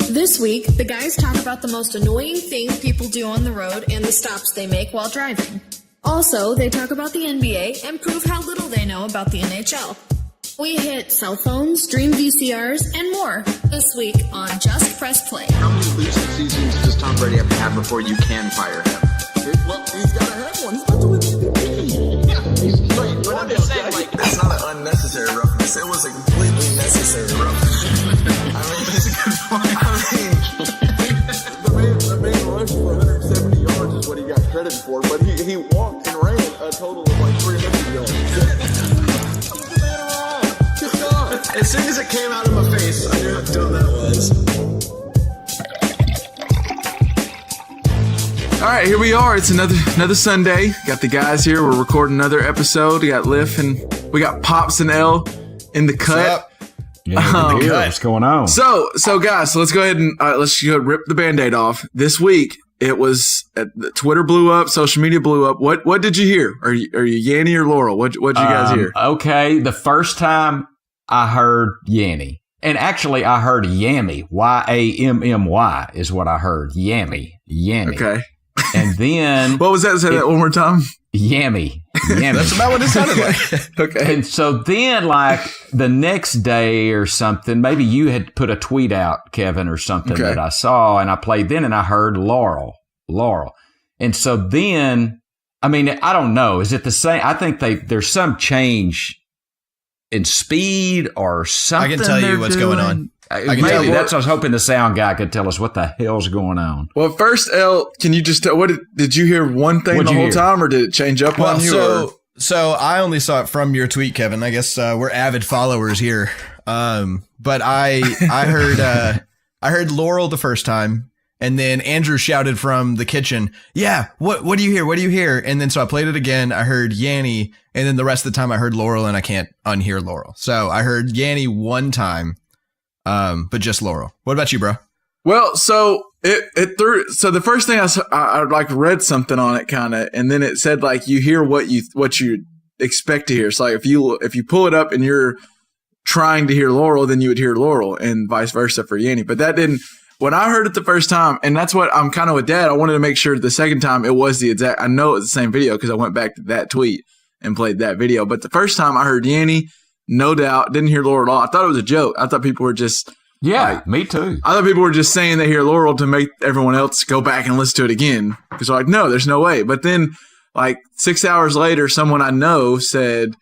This week, the guys talk about the most annoying thing people do on the road and the stops they make while driving. Also, they talk about the NBA and prove how little they know about the NHL. We hit cell phones, stream VCRs, and more this week on Just Press Play. How many losing seasons does Tom Brady have to have before you can fire him? Well, he's got to have one. He's about to win the MVP. Yeah, but I'm just saying, like, that's not an unnecessary roughness. It was a completely necessary roughness. I mean, it's a good point. The man rushed for 170 yards is what he got credit for, but he walked and ran a total of like 300 yards. Keep the man around. Keep going. as soon as it came out of my face, I knew how dumb that was. All right, here we are. It's another Sunday. Got the guys here. We're recording another episode. We got Liff and we got Pops and L in the cut. Yeah, what's going on? So guys, let's go ahead and let's go rip the Band-Aid off. This week, it was Twitter blew up, social media blew up. What did you hear? Are you Yanny or Laurel? What did you guys hear? Okay, the first time I heard Yanny, and actually I heard Yammy, Yammy is what I heard. Yammy. Okay. And then what was that? Say that one more time. Yammy. That's about what it sounded like. Okay. And so then, like the next day or something, maybe you had put a tweet out, Kevin, or something that I saw, and I played then, and I heard Laurel. And so then, I mean, I don't know. Is it the same? I think there's some change in speed or something. I can tell you what's going on. Maybe that's what I was hoping the sound guy could tell us what the hell's going on. Well, first, L, can you just tell, did you hear one thing the whole time, or did it change up on you? So I only saw it from your tweet, Kevin. I guess we're avid followers here. But I heard Laurel the first time, and then Andrew shouted from the kitchen, "Yeah, what do you hear? What do you hear?" And then so I played it again. I heard Yanny, and then the rest of the time I heard Laurel, and I can't unhear Laurel. So I heard Yanny one time. But just Laurel. What about you, bro? Well, so it threw. So the first thing I like read something on it kind of, and then it said like you hear what you expect to hear. So like if you pull it up and you're trying to hear Laurel, then you would hear Laurel, and vice versa for Yanny. But that didn't. When I heard it the first time, and that's what I'm kind of with Dad. I wanted to make sure the second time it was the exact. I know it was the same video because I went back to that tweet and played that video. But the first time I heard Yanny. No doubt. Didn't hear Laurel at all. I thought it was a joke. I thought people were just... Yeah, me too. I thought people were just saying they hear Laurel to make everyone else go back and listen to it again. Because they're like, no, there's no way. But then, like, 6 hours later, someone I know said,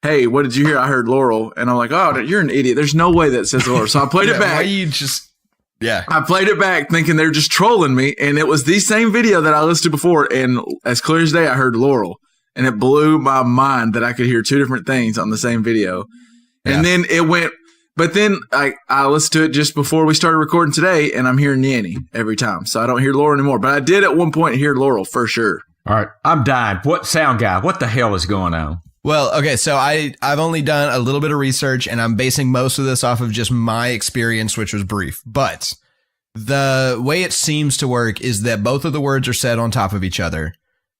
hey, what did you hear? I heard Laurel. And I'm like, oh, you're an idiot. There's no way that says Laurel. So I played it back. Why you just... Yeah. I played it back thinking they're just trolling me. And it was the same video that I listened to before. And as clear as day, I heard Laurel. And it blew my mind that I could hear two different things on the same video. And then it went, but then I listened to it just before we started recording today, and I'm hearing Yanny every time. So I don't hear Laurel anymore. But I did at one point hear Laurel for sure. All right. I'm dying. What sound guy? What the hell is going on? Well, okay. So I've only done a little bit of research, and I'm basing most of this off of just my experience, which was brief. But the way it seems to work is that both of the words are said on top of each other.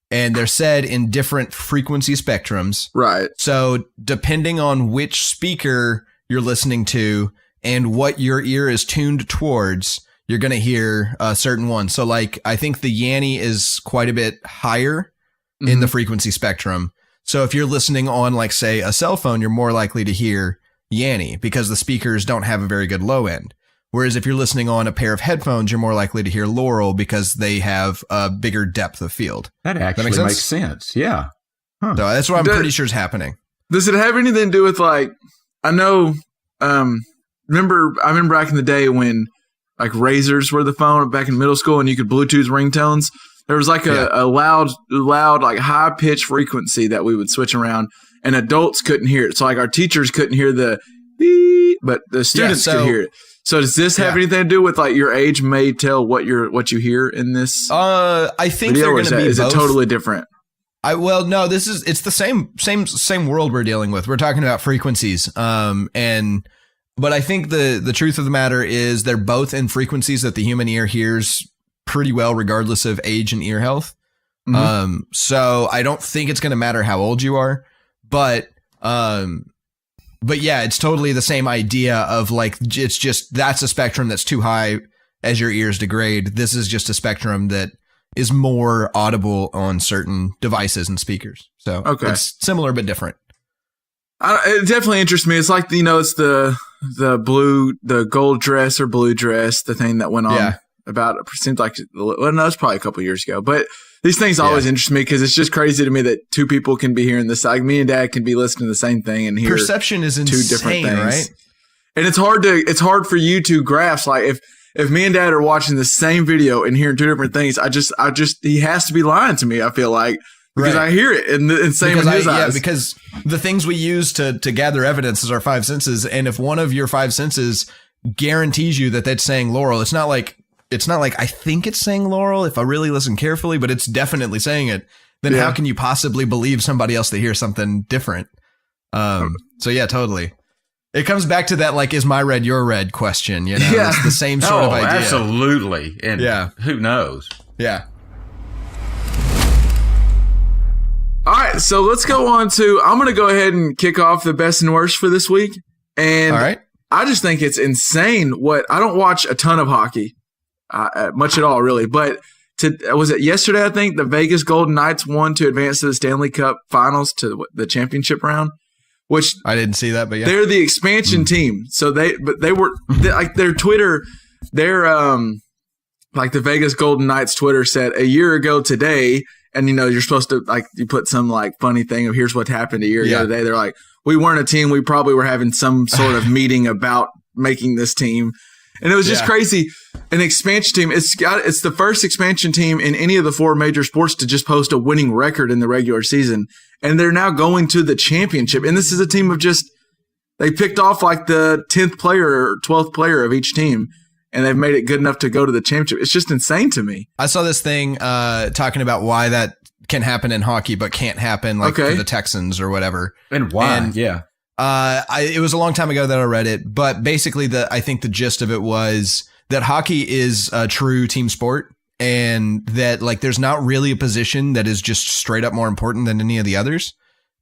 And they're said in different frequency spectrums. Right. So depending on which speaker you're listening to and what your ear is tuned towards, you're going to hear a certain one. So like, I think the Yanny is quite a bit higher in the frequency spectrum. So if you're listening on like, say, a cell phone, you're more likely to hear Yanny because the speakers don't have a very good low end. Whereas if you're listening on a pair of headphones, you're more likely to hear Laurel because they have a bigger depth of field. That actually makes sense. Yeah. Huh. So that's what I'm pretty sure is happening. Does it have anything to do with like, I know, I remember back in the day when like razors were the phone back in middle school and you could Bluetooth ringtones. There was like a loud, like high pitched frequency that we would switch around and adults couldn't hear it. So like our teachers couldn't hear the beep, but the students could hear it. So does this have anything to do with like your age may tell what you hear in this? I think they're going to be both. Is it totally different? No, it's the same world we're dealing with. We're talking about frequencies. But I think the truth of the matter is they're both in frequencies that the human ear hears pretty well regardless of age and ear health. Mm-hmm. So I don't think it's going to matter how old you are, but yeah, it's totally the same idea of like, it's just, that's a spectrum that's too high as your ears degrade. This is just a spectrum that is more audible on certain devices and speakers. So it's similar but different. It definitely interests me. It's like, it's the gold dress or blue dress, the thing that went on about, it seems like, well, no, it's probably a couple years ago, but these things always interest me because it's just crazy to me that two people can be hearing this. Like me and Dad can be listening to the same thing and hear perception is insane, two different things. Right? And it's hard for you to grasp. Like if me and Dad are watching the same video and hearing two different things, he has to be lying to me. I feel like. Because I hear it and same in his eyes. Yeah, because the things we use to gather evidence is our five senses. And if one of your five senses guarantees you that that's saying Laurel, it's not like I think it's saying Laurel if I really listen carefully, but it's definitely saying it. Then how can you possibly believe somebody else to hear something different? So yeah, totally. It comes back to that, like, is my red your red question? It's the same sort of idea. Absolutely. And who knows? Yeah. All right, so let's go on to, I'm going to go ahead and kick off the best and worst for this week. And all right. I just think it's insane I don't watch a ton of hockey, much at all, really. But was it yesterday, I think, the Vegas Golden Knights won to advance to the Stanley Cup Finals to the championship round, which I didn't see that, but yeah. They're the expansion team. So they were, like their Twitter, like the Vegas Golden Knights Twitter said a year ago today, and you're supposed to, like, you put some like funny thing of here's what happened a year ago today. They're like, we weren't a team. We probably were having some sort of meeting about making this team. And it was just crazy. An expansion team. It's the first expansion team in any of the four major sports to just post a winning record in the regular season. And they're now going to the championship. And this is a team of they picked off like the 10th player or 12th player of each team. And they've made it good enough to go to the championship. It's just insane to me. I saw this thing talking about why that can happen in hockey, but can't happen like for the Texans or whatever. And why? And, it was a long time ago that I read it, but basically I think the gist of it was that hockey is a true team sport, and that like there's not really a position that is just straight up more important than any of the others.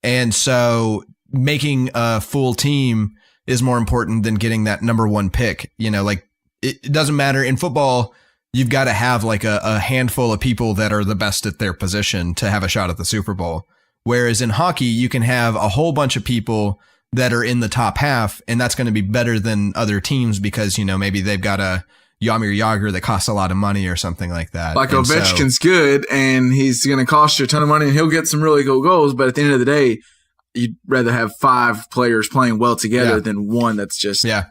And so making a full team is more important than getting that number one pick. Like it doesn't matter in football. You've got to have like a handful of people that are the best at their position to have a shot at the Super Bowl. Whereas in hockey, you can have a whole bunch of people that are in the top half, and that's going to be better than other teams because, maybe they've got a Jaromir Jagr that costs a lot of money or something like that. Like Ovechkin's good, and he's going to cost you a ton of money, and he'll get some really cool goals. But at the end of the day, you'd rather have 5 players playing well together than one that's just... Yeah.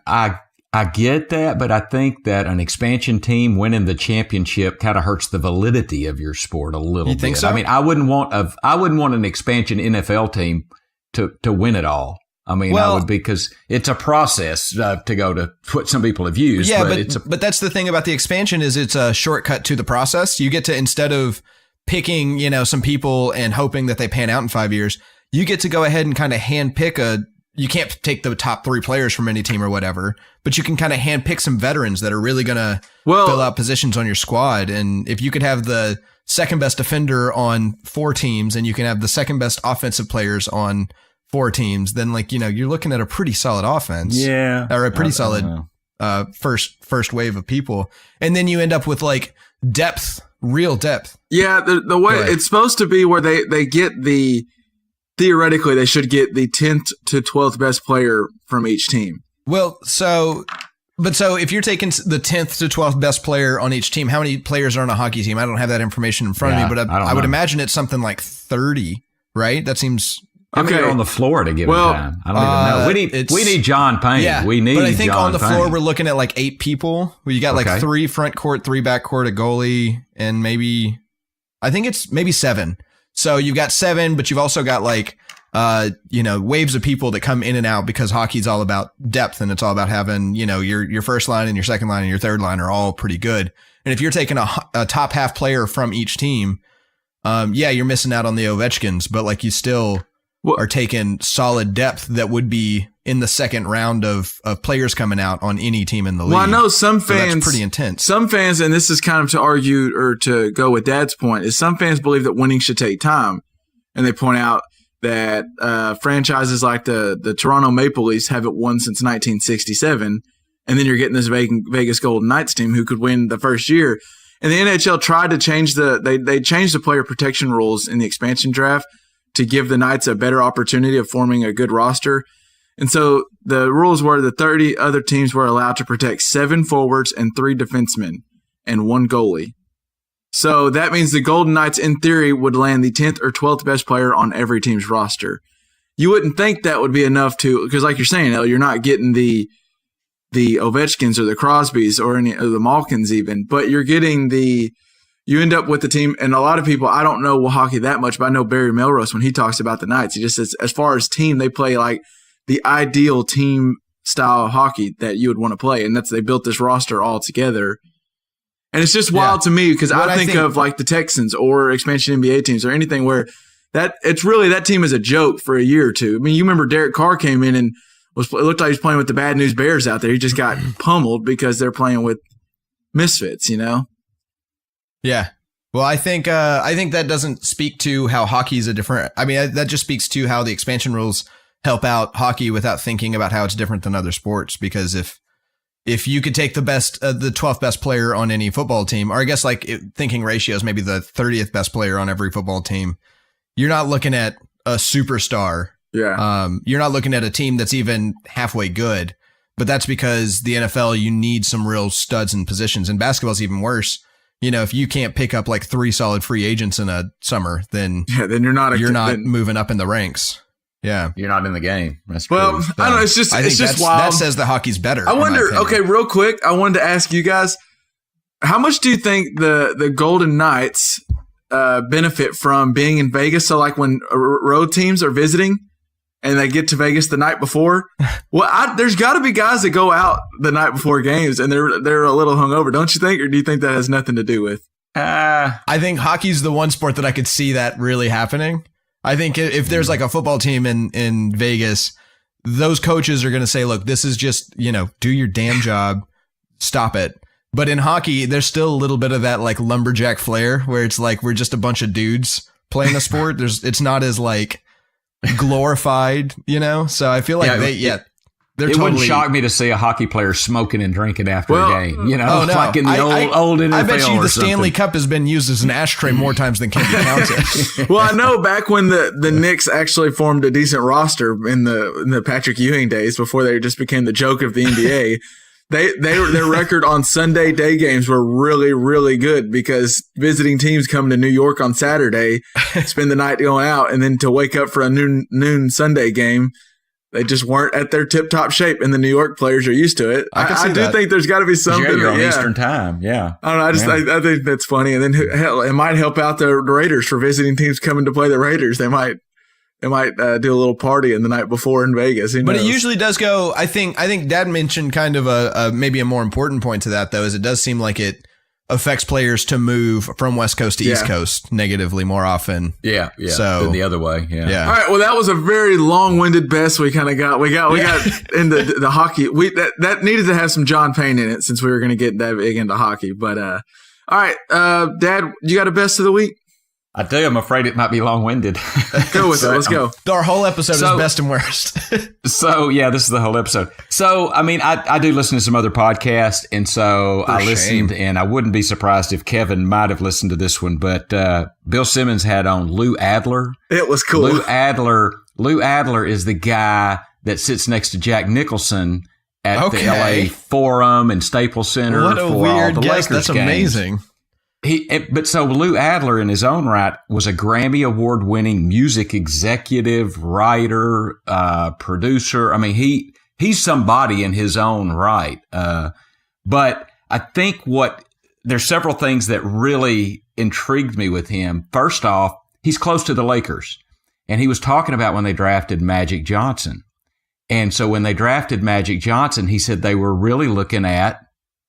I get that, but I think that an expansion team winning the championship kind of hurts the validity of your sport a little bit. You think so? I mean, I wouldn't want an expansion NFL team to win it all. I mean, I would, because it's a process to go to what some people have used. Yeah, but that's the thing about the expansion is it's a shortcut to the process. You get to, instead of picking, some people and hoping that they pan out in 5 years, you get to go ahead and kind of handpick you can't take the top 3 players from any team or whatever, but you can kind of handpick some veterans that are really going to fill out positions on your squad. And if you could have the second best defender on 4 teams and you can have the second best offensive players on 4 teams, then you're looking at a pretty solid offense. Yeah. Or a pretty solid first wave of people. And then you end up with like depth, real depth. Yeah. The way it's supposed to be where they get theoretically, they should get the 10th to 12th best player from each team. Well, so if you're taking the 10th to 12th best player on each team, how many players are on a hockey team? I don't have that information in front of me, but I would imagine it's something like 30, right? That seems... How many are on the floor at a given time? I don't even know. We need John Payne. Yeah, but I think on the floor we're looking at like 8 people. You got like 3 front court, 3 back court, a goalie, and maybe 7. So you've got 7, but you've also got like, waves of people that come in and out because hockey's all about depth, and it's all about having, your first line and your second line and your third line are all pretty good. And if you're taking a top half player from each team, you're missing out on the Ovechkins, but like you still are taking solid depth that would be in the second round of players coming out on any team in the league. Well, I know some fans, so that's pretty intense. Some fans, and this is kind of to argue or to go with Dad's point, is some fans believe that winning should take time. And they point out that franchises like the Toronto Maple Leafs haven't won since 1967. And then you're getting this Vegas Golden Knights team who could win the first year. And the NHL tried to change they changed the player protection rules in the expansion draft to give the Knights a better opportunity of forming a good roster. And so the rules were the 30 other teams were allowed to protect 7 forwards and 3 defensemen and 1 goalie. So that means the Golden Knights, in theory, would land the 10th or 12th best player on every team's roster. You wouldn't think that would be enough to, because like you're saying, El, you're not getting the Ovechkins or the Crosbys or any of the Malkins even, but you're getting you end up with the team, and a lot of people, I don't know hockey that much, but I know Barry Melrose when he talks about the Knights, he just says, as far as team, they play like the ideal team style of hockey that you would want to play, and they built this roster all together. And it's just wild to me because I think of like the Texans or expansion NBA teams or anything where that team is a joke for a year or two. I mean, you remember Derek Carr came in and it looked like he was playing with the Bad News Bears out there. He just got pummeled because they're playing with misfits, you know? Yeah. Well, I think that doesn't speak to how hockey is that just speaks to how the expansion rules help out hockey without thinking about how it's different than other sports. Because if you could take the 12th best player on any football team, or I guess thinking ratios, maybe the 30th best player on every football team, you're not looking at a superstar. Yeah. You're not looking at a team that's even halfway good, but that's because the NFL, you need some real studs in positions, and basketball's even worse. You know, if you can't pick up like 3 solid free agents in a summer, then you're not moving up in the ranks. Yeah. You're not in the game. That's well, true. I don't know. It's just wild. That says the hockey's better. I wonder, okay, real quick, I wanted to ask you guys, how much do you think the Golden Knights benefit from being in Vegas? So like when road teams are visiting and they get to Vegas the night before, well, there's got to be guys that go out the night before games and they're a little hungover, don't you think? Or do you think that has nothing to do with? I think hockey's the one sport that I could see that really happening. I think if there's like a football team in Vegas, those coaches are going to say, look, this is just, do your damn job. Stop it. But in hockey, there's still a little bit of that like lumberjack flair where it's like we're just a bunch of dudes playing a sport. It's not as like glorified, So I feel like they're it totally, wouldn't shock me to see a hockey player smoking and drinking after a game, Oh, no. like in the old NFL. I bet you the something. Stanley Cup has been used as an ashtray more times than can be counted. Well, I know back when the Knicks actually formed a decent roster in the Patrick Ewing days before they just became the joke of the NBA. Their record on Sunday day games were really, really good because visiting teams come to New York on Saturday, spend the night going out, and then to wake up for a noon Sunday game, they just weren't at their tip-top shape, and the New York players are used to it. I do think there's got to be something. You're on Eastern time, yeah. I don't know. I think that's funny, and then it might help out the Raiders for visiting teams coming to play the Raiders. They might do a little party in the night before in Vegas. But it usually does go. I think Dad mentioned kind of maybe a more important point to that though, is it does seem like it affects players to move from West Coast to East Coast negatively more often. Yeah. So than the other way. Yeah. All right. Well, that was a very long-winded best we kind of got. We got into the hockey. That needed to have some John Payne in it since we were going to get that big into hockey. But all right, Dad, you got a best of the week? I do. I'm afraid it might be long-winded. Go with it. Let's go. Our whole episode is best and worst. So, yeah, this is the whole episode. So, I mean, I do listen to some other podcasts, and so I listened, and I wouldn't be surprised if Kevin might have listened to this one, but Bill Simmons had on Lou Adler. It was cool. Lou Adler is the guy that sits next to Jack Nicholson at the LA Forum and Staples Center what a for weird all the guess. Lakers That's games. amazing. But so Lou Adler in his own right was a Grammy award-winning music executive, writer, producer. I mean, he's somebody in his own right. But I think there's several things that really intrigued me with him. First off, he's close to the Lakers, and he was talking about when they drafted Magic Johnson. And so when they drafted Magic Johnson, he said they were really looking at,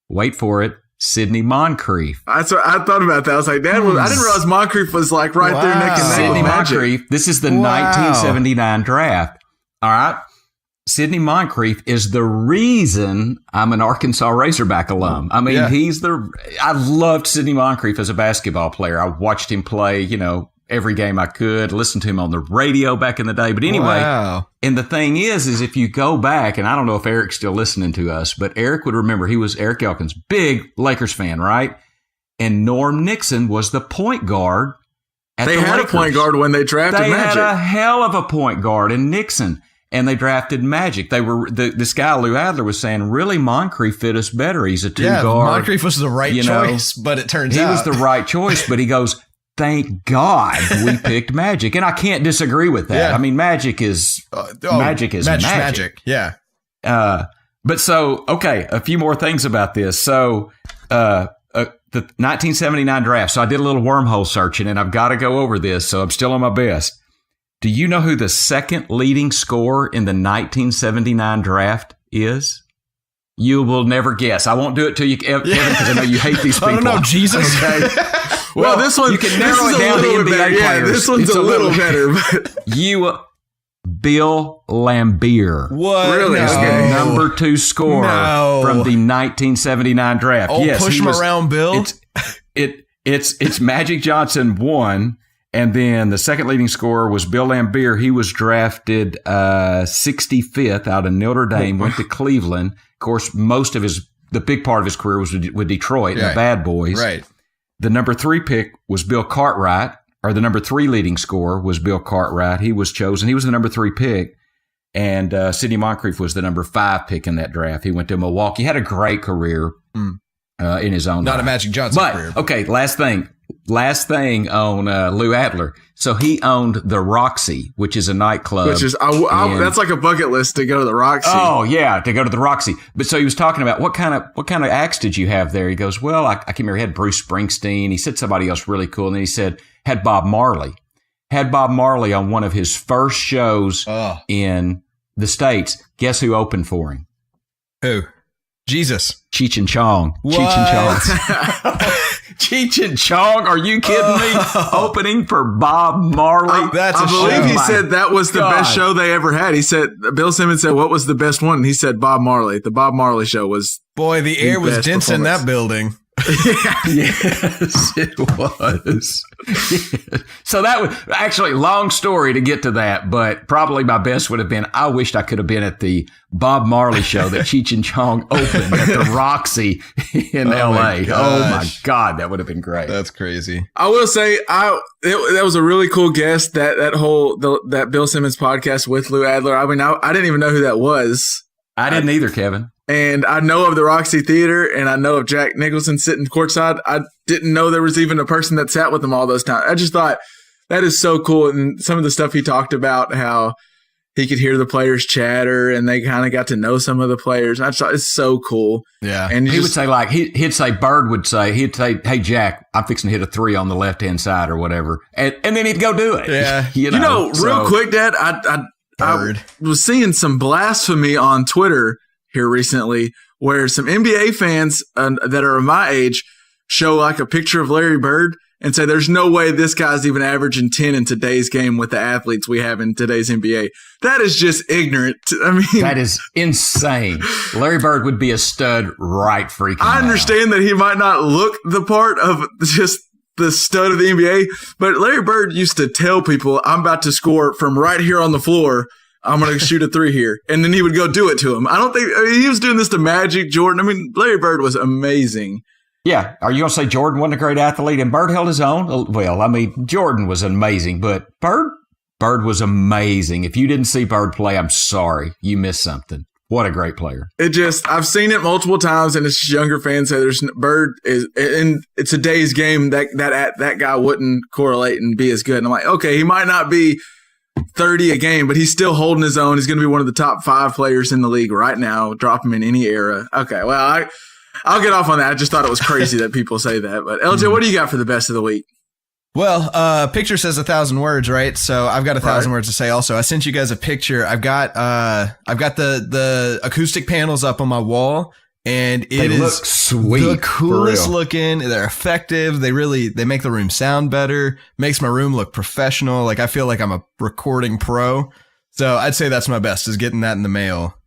wait for it, Sidney Moncrief. That's what I thought about that. I was like, Dad, I didn't realize Moncrief was like right there neck and neck Sidney with Magic. Moncrief. This is the 1979 draft. All right. Sidney Moncrief is the reason I'm an Arkansas Razorback alum. I mean, I loved Sidney Moncrief as a basketball player. I watched him play, every game I could, listened to him on the radio back in the day. But anyway, and the thing is if you go back, and I don't know if Eric's still listening to us, but Eric would remember, he was Eric Elkins, big Lakers fan, right? And Norm Nixon was the point guard at the Lakers. They had a point guard when they drafted Magic. They had a hell of a point guard in Nixon, and they drafted Magic. They were this guy, Lou Adler, was saying, really, Moncrief fit us better. He's a two-guard. Moncrief was the right choice, but it turns out. He was the right choice, but he goes, thank God we picked Magic. And I can't disagree with that. Yeah. I mean, Magic is magic. Yeah. But so, okay, a few more things about this. So, the 1979 draft. So I did a little wormhole searching, and I've got to go over this. So I'm still on my best. Do you know who the second leading scorer in the 1979 draft is? You will never guess. I won't do it to you, Kevin, because I know you hate these people. I don't know, Jesus. Okay. Well, this one, you can narrow it down to NBA players. Yeah, this one's a little better. But Bill Laimbeer. What? Really? Is the number 2 scorer from the 1979 draft. Yes, push him around, Bill. It's Magic Johnson 1, and then the second leading scorer was Bill Laimbeer. He was drafted 65th out of Notre Dame, went to Cleveland. Of course, the big part of his career was with Detroit, the Bad Boys. Right. The number 3 pick was Bill Cartwright, or the number 3 leading scorer was Bill Cartwright. He was chosen. He was the number 3 pick. And Sidney Moncrief was the number 5 pick in that draft. He went to Milwaukee. He had a great career in his own Not life. a Magic Johnson career. Okay, last thing on Lou Adler. So he owned the Roxy, which is a nightclub. Which is that's like a bucket list to go to the Roxy. Oh yeah, to go to the Roxy. But so he was talking about what kind of acts did you have there? He goes, well, I can't remember. He had Bruce Springsteen. He said somebody else really cool, and then he said had Bob Marley. Had Bob Marley on one of his first shows in the States. Guess who opened for him? Who? Jesus. Cheech and Chong. What? Cheech and Chong. Cheech and Chong? Are you kidding me? Opening for Bob Marley? I believe he said that was the best show they ever had. He said, Bill Simmons said, what was the best one? And he said Bob Marley. The Bob Marley show was Boy, the air was dense in that building. Yes, it was. So that was actually long story to get to that, but probably my best would have been, I wished I could have been at the Bob Marley show that Cheech and Chong opened at the Roxy in LA. Oh my God, that would have been great. That's crazy. I will say, that was a really cool guest, that Bill Simmons podcast with Lou Adler. I mean, I didn't even know who that was. I didn't either, Kevin. And I know of the Roxy Theater, and I know of Jack Nicholson sitting courtside. I didn't know there was even a person that sat with him all those times. I just thought that is so cool. And some of the stuff he talked about, how he could hear the players chatter, and they kind of got to know some of the players. I just thought it's so cool. Yeah. And he would say, like, he'd say, Bird would say, hey, Jack, I'm fixing to hit a 3 on the left-hand side or whatever. And then he'd go do it. Yeah. Real quick, Dad, I was seeing some blasphemy on Twitter here recently where some NBA fans that are my age show like a picture of Larry Bird and say there's no way this guy's even averaging 10 in today's game with the athletes we have in today's NBA. That is just ignorant. I mean, that is insane. Larry Bird would be a stud right freaking I understand that he might not look the part of just the stud of the NBA, but Larry Bird used to tell people, I'm about to score from right here on the floor. I'm going to shoot a 3 here. And then he would go do it to him. He was doing this to Magic, Jordan. I mean, Larry Bird was amazing. Yeah. Are you going to say Jordan wasn't a great athlete and Bird held his own? Well, I mean, Jordan was amazing, but Bird was amazing. If you didn't see Bird play, I'm sorry. You missed something. What a great player. I've seen it multiple times, and it's just younger fans say Bird is, in today's game, that guy wouldn't correlate and be as good. And I'm like, okay, he might not be 30 a game, but he's still holding his own. He's going to be one of the top 5 players in the league right now. Drop him in any era. Okay, well, I'll get off on that. I just thought it was crazy that people say that. But LJ, what do you got for the best of the week? Well, picture says 1,000 words, right? So I've got 1,000 words to say. Also, I sent you guys a picture. I've got the acoustic panels up on my wall, And They it is look sweet. the coolest for real. looking. They're effective. They make the room sound better. Makes my room look professional. Like I feel like I'm a recording pro. So I'd say that's my best is getting that in the mail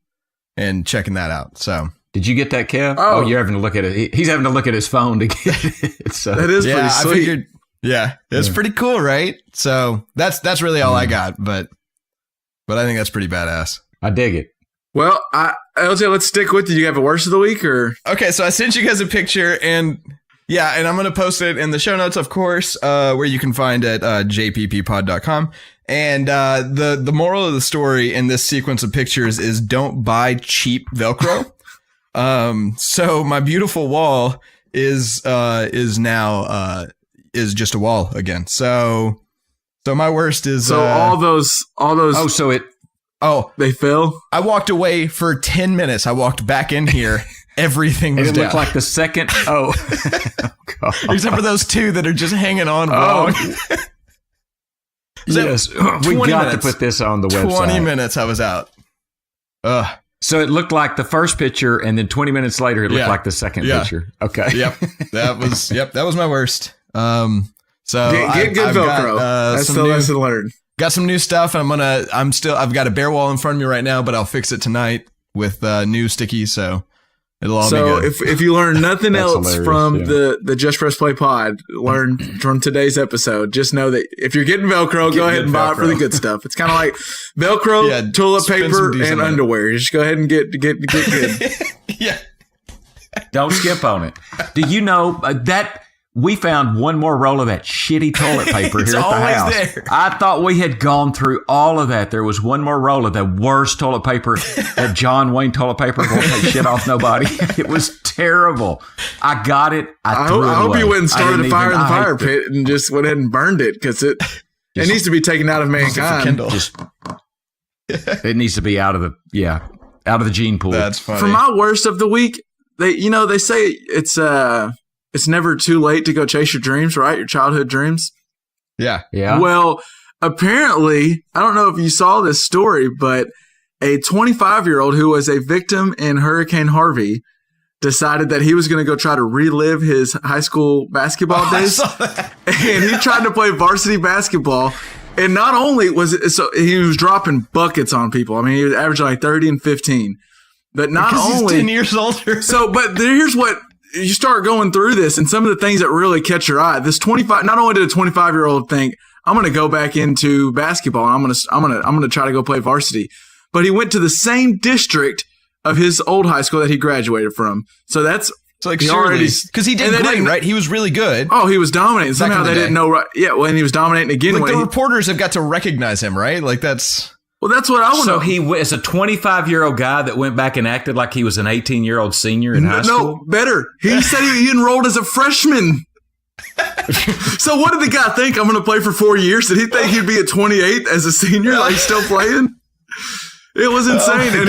and checking that out. So Did you get that, Kev? Oh. You're having to look at it. He's having to look at his phone to get it. So That is pretty I sweet. figured. Yeah, it's pretty cool, right? So that's really all I got. But I think that's pretty badass. I dig it. Well, LJ, let's stick with you. You have a worst of the week, or Okay, so I sent you guys a picture, and I'm going to post it in the show notes, of course, where you can find it at jpppod.com. And the moral of the story in this sequence of pictures is don't buy cheap Velcro. So my beautiful wall is now just a wall again. So my worst is all those. They fell. I walked away for 10 minutes. I walked back in here. Everything And was it down. looked like the second. Oh, God. Except for those two that are just hanging on wrong. Yes, we 20 got minutes. to put this on the website. 20 minutes I was out. So it looked like the first picture, and then 20 minutes later, it looked Yeah. like the second Yeah. picture. Okay. Yep. That was my worst. So Get good I've Velcro. got, That's some the new- lesson learned. Got some new stuff, and I've got a bare wall in front of me right now, but I'll fix it tonight with new stickies, so it'll all be So good. if you learn nothing That's else hilarious, from yeah. the Just Press Play pod, learn from today's episode. Just know that if you're getting Velcro, go ahead and buy it for the good stuff. It's kind of like Velcro, Yeah, toilet spend paper, some decent and money. underwear. You just go ahead and get good. Yeah. Don't skip on it. Do you know that we found one more roll of that shitty toilet paper It's here at the always house? there. I thought we had gone through all of that. There was one more roll of the worst toilet paper, that John Wayne toilet paper. Won't take shit off nobody. It was terrible. I got it. I hope you went and started a fire in the fire pit. pit and just went ahead and burned it because it needs to be taken out of mankind. Kindle. It needs to be out of the gene pool. That's funny. For my worst of the week, they say it's never too late to go chase your dreams, right? Your childhood dreams. yeah. yeah. Well, apparently, I don't know if you saw this story, but a 25-year-old who was a victim in Hurricane Harvey decided that he was going to go try to relive his high school basketball I days. saw that. And he tried to play varsity basketball. And not only was it, so he was dropping buckets on people. I mean, he was averaging like 30 and 15. But not Because he's only 10 years older. so, but here's what you start going through this, and some of the things that really catch your eye. This 25, not only did a 25-year-old think, I'm going to go back into basketball, and I'm going to try to go play varsity, but he went to the same district of his old high school that he graduated from. So that's It's like, he already- because he did and they great, didn't- right? He was really good. oh, he was dominating. Somehow in the they day. didn't know. Right? Yeah, well, and he was dominating again. Like when the he- reporters have got to recognize him, right? Like that's that's what I want. So he was a 25-year-old guy that went back and acted like he was an 18-year-old senior in high school. No, better. He said he enrolled as a freshman. So what did the guy think? I'm going to play for 4 years. Did he think he'd be at 28 as a senior, like still playing? It was insane. And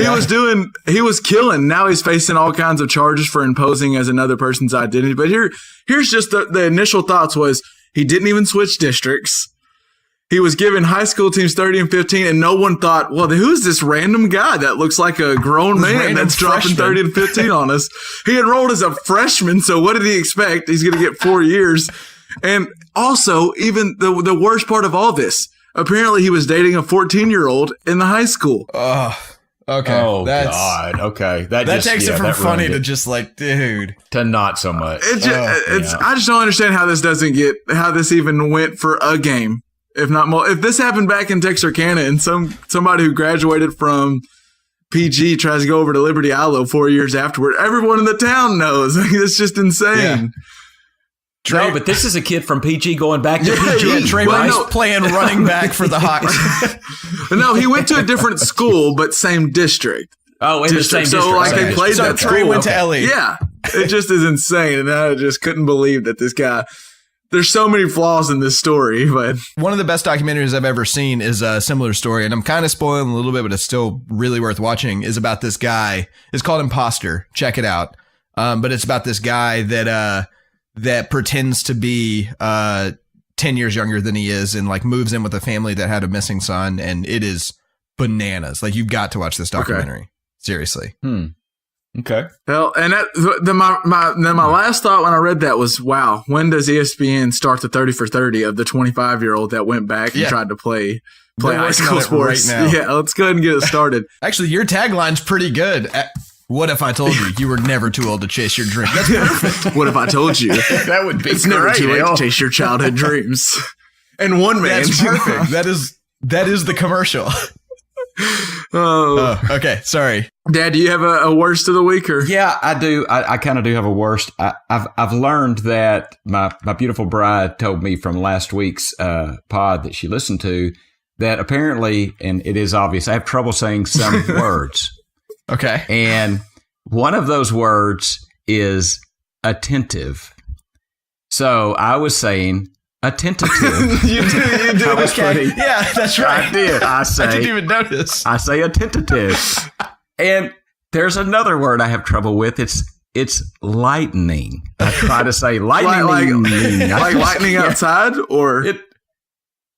he was killing. Now he's facing all kinds of charges for imposing as another person's identity. But here's just the initial thoughts was he didn't even switch districts. He was giving high school teams 30 and 15, and no one thought, well, who's this random guy that looks like a grown man random that's dropping freshman. 30 and 15 on us? He enrolled as a freshman, so what did he expect? He's going to get 4 years. And also, even the worst part of all this, apparently he was dating a 14-year-old in the high school. okay. Oh, That's, God. Okay. That takes it from that funny ruined to it. just like, dude. to not so much. I just don't understand how this even went for a game. If not more, if this happened back in Texarkana and somebody who graduated from PG tries to go over to Liberty Ilo 4 years afterward, everyone in the town knows. It's just insane. No, but this is a kid from PG going back to PG. Yeah, Trey Well, Rice no. playing running back for the Hawks. No, he went to a different school, but same district. Oh, in the same So, district. like, Same they played district. that Trey school. went to LE. Yeah, it just is insane, and I just couldn't believe that this guy. There's so many flaws in this story, but One of the best documentaries I've ever seen is a similar story, and I'm kind of spoiling a little bit, but it's still really worth watching, is about this guy. It's called Imposter. Check it out. But it's about this guy that pretends to be 10 years younger than he is and like moves in with a family that had a missing son, and it is bananas. Like, you've got to watch this documentary. Seriously. Okay. Well, and my last thought when I read that was, wow, when does ESPN start the 30 for 30 of the 25-year-old that went back and tried to play high school sports? Right now. Yeah, let's go ahead and get it started. Actually, your tagline's pretty good. What if I told you were never too old to chase your dream? That's perfect. What if I told you? That would be It's never too late to chase your childhood dreams. And one man. That's perfect. That is the commercial. Oh, okay. Sorry. Dad, do you have a worst of the week? Or? Yeah, I do. I kind of do have a worst. I've learned that my beautiful bride told me from last week's pod that she listened to that apparently, and it is obvious, I have trouble saying some words. Okay. And one of those words is attentive. So I was saying attentive. You do. That was funny. Yeah, that's right. I did. I didn't even notice. I say attentive. And there's another word I have trouble with. It's lightning. I try to say lightning. Like lightning outside, or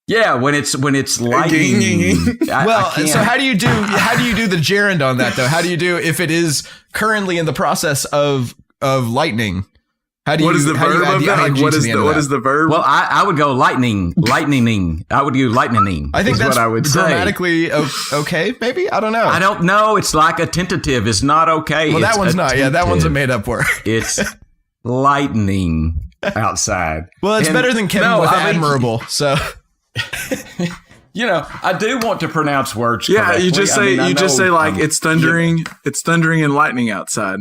yeah, when it's lightning. So how do you do the gerund on that though? How do you do if it is currently in the process of lightning? What is the verb of that? Like, what is the verb? Well, I would go lightning. I would do lightning. I think that's what I would say. Grammatically okay, maybe? I don't know. I don't know. It's like attentive is not okay. Well, it's that one's not. Yeah, that one's a made up word. It's lightning outside. Well, it's better than Kevin with admirable. So, I do want to pronounce words. Yeah, correctly. you just say like it's thundering. It's thundering and lightning outside.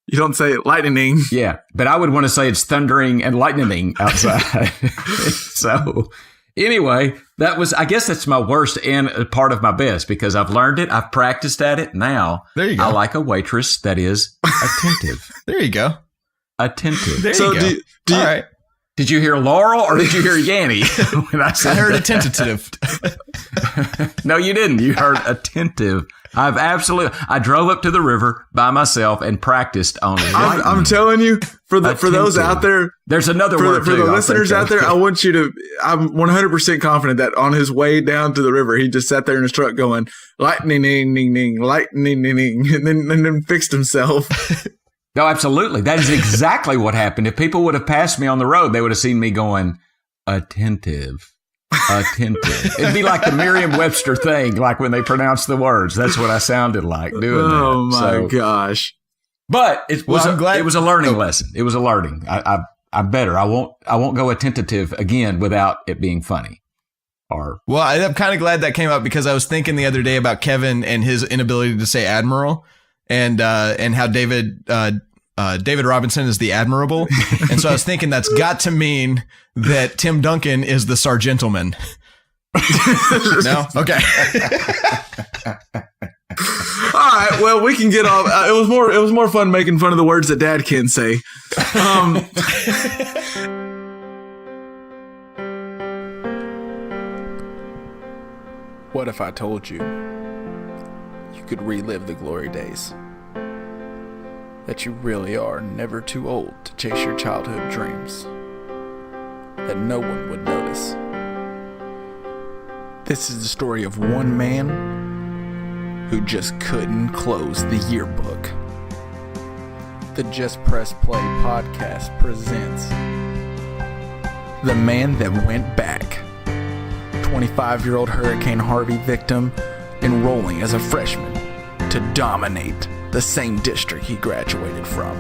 You don't say lightning. Yeah, but I would want to say it's thundering and lightning outside. So anyway, I guess that's my worst and a part of my best because I've learned it. I've practiced at it. Now there you go. I like a waitress that is attentive. There you go. Attentive. There you go. Do all right. Did you hear Laurel or did you hear Yanny? When I heard attentive. No, you didn't. You heard attentive. I drove up to the river by myself and practiced on it. I'm telling you, for those out there, there's another word for the listeners out there. I'm 100% confident that on his way down to the river, he just sat there in his truck going lightning, lightning, and then fixed himself. No, absolutely. That is exactly what happened. If people would have passed me on the road, they would have seen me going attentive. It'd be like the Merriam-Webster thing, like when they pronounce the words. That's what I sounded like doing that. Oh my gosh! But it was a learning lesson. It was a learning. I'm better. I won't go attentive again without it being funny. Well, I'm kind of glad that came up because I was thinking the other day about Kevin and his inability to say admiral, and how David Robinson is the admirable. And so I was thinking that's got to mean that Tim Duncan is the sergeantleman. No? Okay. All right. Well, we can get off. It was more fun making fun of the words that Dad can say. What if I told you you could relive the glory days? That you really are never too old to chase your childhood dreams. That no one would notice. This is the story of one man who just couldn't close the yearbook. The Just Press Play podcast presents The Man That Went Back. 25-year-old Hurricane Harvey victim enrolling as a freshman to dominate the same district he graduated from.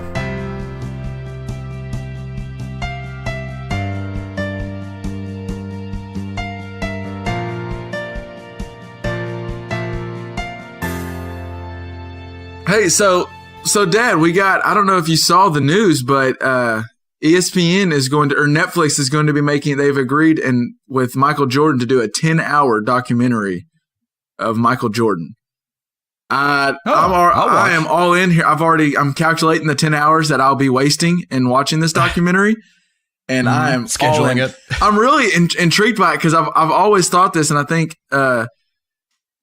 Hey, so Dad, I don't know if you saw the news, but ESPN is going to, or Netflix is going to be they've agreed with Michael Jordan to do a 10-hour documentary of Michael Jordan. I am all in here. I'm calculating the 10 hours that I'll be wasting in watching this documentary, and I am scheduling it. I'm really intrigued by it because I've always thought this, and I think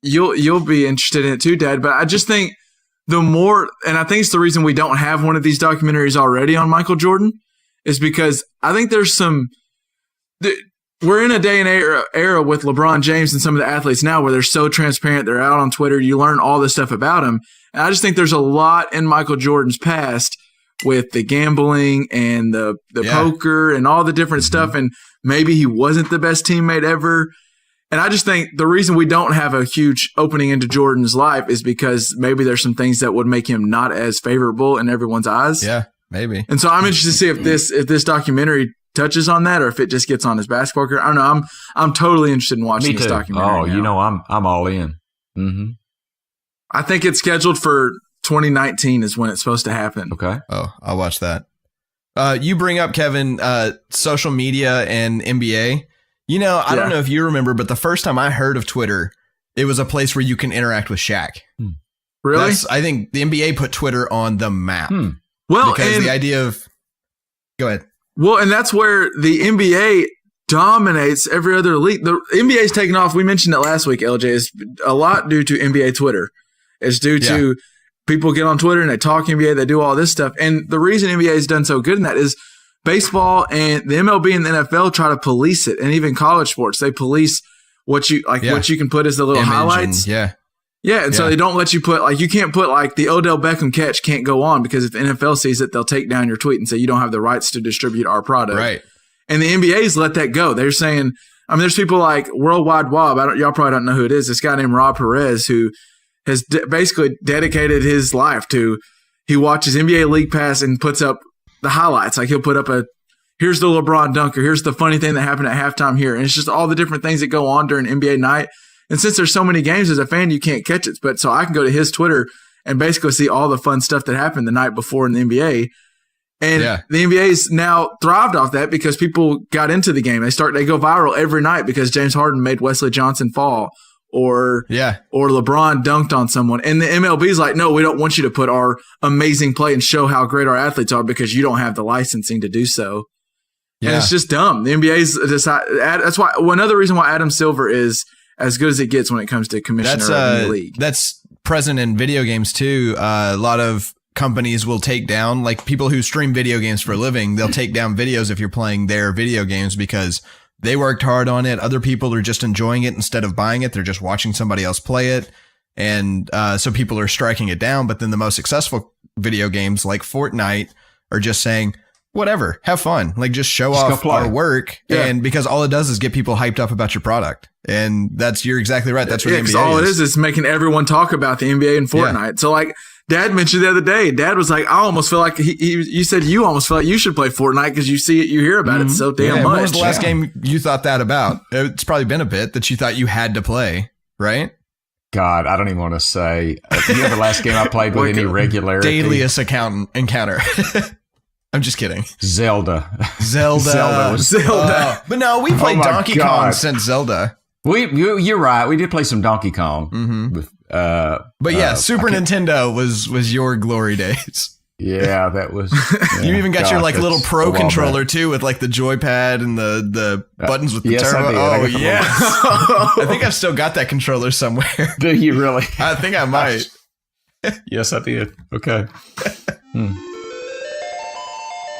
you'll be interested in it too, Dad. But I just think I think it's the reason we don't have one of these documentaries already on Michael Jordan is because I think there's we're in a day and era with LeBron James and some of the athletes now where they're so transparent. They're out on Twitter. You learn all this stuff about them. And I just think there's a lot in Michael Jordan's past with the gambling and the poker and all the different stuff. And maybe he wasn't the best teammate ever. And I just think the reason we don't have a huge opening into Jordan's life is because maybe there's some things that would make him not as favorable in everyone's eyes. Yeah, maybe. And so I'm interested to see if this documentary touches on that or if it just gets on his basketball career. I don't know. I'm totally interested in watching this documentary. Oh, you know, I'm all in. Mm-hmm. I think it's scheduled for 2019 is when it's supposed to happen. Okay. Oh, I'll watch that. You bring up, Kevin, social media and NBA. You know, I don't know if you remember, but the first time I heard of Twitter, it was a place where you can interact with Shaq. Really? I think the NBA put Twitter on the map. Well, because the idea of... Go ahead. Well, and that's where the NBA dominates every other league. The NBA's taken off. We mentioned it last week, LJ. Is a lot due to NBA Twitter. It's due to people get on Twitter and they talk NBA. They do all this stuff. And the reason NBA has done so good in that is baseball and the MLB and the NFL try to police it, and even college sports, they police what you what you can put as the little highlights. And so they don't let you put you can't put the Odell Beckham catch can't go on because if the NFL sees it, they'll take down your tweet and say you don't have the rights to distribute our product. Right. And the NBA's let that go. They're saying, I mean, there's people like Worldwide Wob. Y'all probably don't know who it is. This guy named Rob Perez who has basically dedicated his life to. He watches NBA League Pass and puts up the highlights. Like he'll put up here's the LeBron dunker. Here's the funny thing that happened at halftime here. And it's just all the different things that go on during NBA night. And since there's so many games as a fan, you can't catch it. But so I can go to his Twitter and basically see all the fun stuff that happened the night before in the NBA. And the NBA's now thrived off that because people got into the game. They go viral every night because James Harden made Wesley Johnson fall or LeBron dunked on someone. And the MLB's like, no, we don't want you to put our amazing play and show how great our athletes are because you don't have the licensing to do so. And it's just dumb. The NBA's decided. That's why another reason why Adam Silver is as good as it gets when it comes to commissioner of the league. That's present in video games too. A lot of companies will take down, like people who stream video games for a living, they'll take down videos if you're playing their video games because they worked hard on it. Other people are just enjoying it instead of buying it. They're just watching somebody else play it. And so people are striking it down. But then the most successful video games like Fortnite are just saying, whatever, have fun. Like just show off our work. Yeah. And because all it does is get people hyped up about your product. And you're exactly right. That's what the NBA is. All it is making everyone talk about the NBA and Fortnite. Yeah. So like Dad mentioned the other day, Dad was like, I almost feel like you said you almost feel like you should play Fortnite because you see it, you hear about it so damn much. When was the last game you thought that about? It's probably been a bit that you thought you had to play, right? God, I don't even want to say. You know the last game I played with any regularity? Dailiest encounter. I'm just kidding. Zelda. Zelda. But no, we played Donkey Kong since Zelda. You're right. We did play some Donkey Kong. With, but Super Nintendo was your glory days. Yeah, that was. Yeah, you even got your little pro controller too, with the joypad and the buttons with the turbo. I did. Yes, I think I've still got that controller somewhere. Do you really? I think I might. Yes, I did. Okay.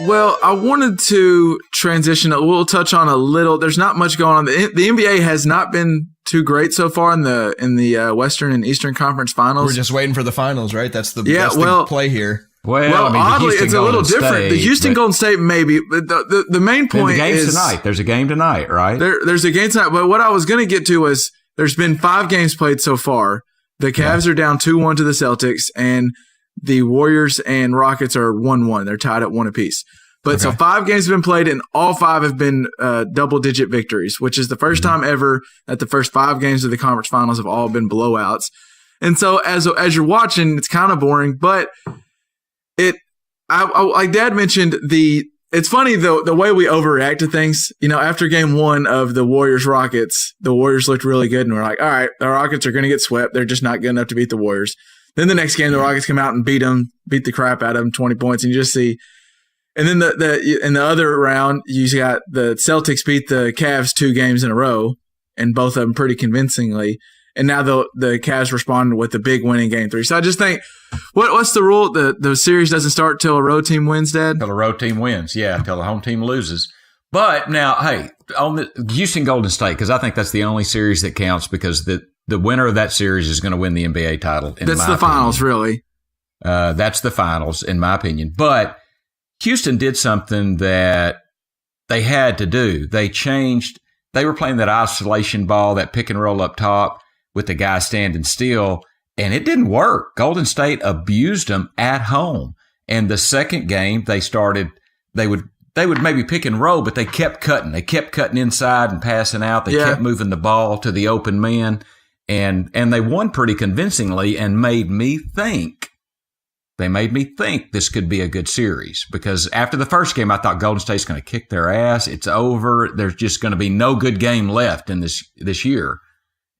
Well, I wanted to transition. We'll touch on a little. There's not much going on. The NBA has not been too great so far in the Western and Eastern Conference Finals. We're just waiting for the finals, right? That's the best play here. Well, I mean, oddly, it's a little different. The Houston Golden State, maybe, but the main point is tonight. There's a game tonight, right? There's a game tonight. But what I was going to get to was there's been 5 games played so far. The Cavs are down 2-1 to the Celtics, and the Warriors and Rockets are 1-1. They're tied at 1 apiece. But so 5 games have been played, and all 5 have been double-digit victories, which is the first time ever that the first 5 games of the conference finals have all been blowouts. And so as you're watching, it's kind of boring, but like Dad mentioned, it's funny the way we overreact to things. You know, after game 1 of the Warriors Rockets, the Warriors looked really good, and we're like, all right, the Rockets are going to get swept. They're just not good enough to beat the Warriors. Then the next game, the Rockets come out and beat the crap out of them, 20 points, and you just see. And then in the other round, you got the Celtics beat the Cavs 2 games in a row, and both of them pretty convincingly. And now the Cavs responded with a big win in Game 3. So I just think, what's the rule? The series doesn't start till a road team wins, Dad? Till a road team wins, yeah. Till the home team loses. But now, hey, on the Houston Golden State, because I think that's the only series that counts, because the winner of that series is going to win the NBA title. That's the finals, really. That's the finals, in my opinion. But Houston did something that they had to do. They changed. They were playing that isolation ball, that pick and roll up top with the guy standing still, and it didn't work. Golden State abused them at home. And the second game, they would maybe pick and roll, but they kept cutting. They kept cutting inside and passing out. They kept moving the ball to the open man, and they won pretty convincingly and made me think this could be a good series, because after the first game, I thought Golden State's going to kick their ass. It's over. There's just going to be no good game left in this year.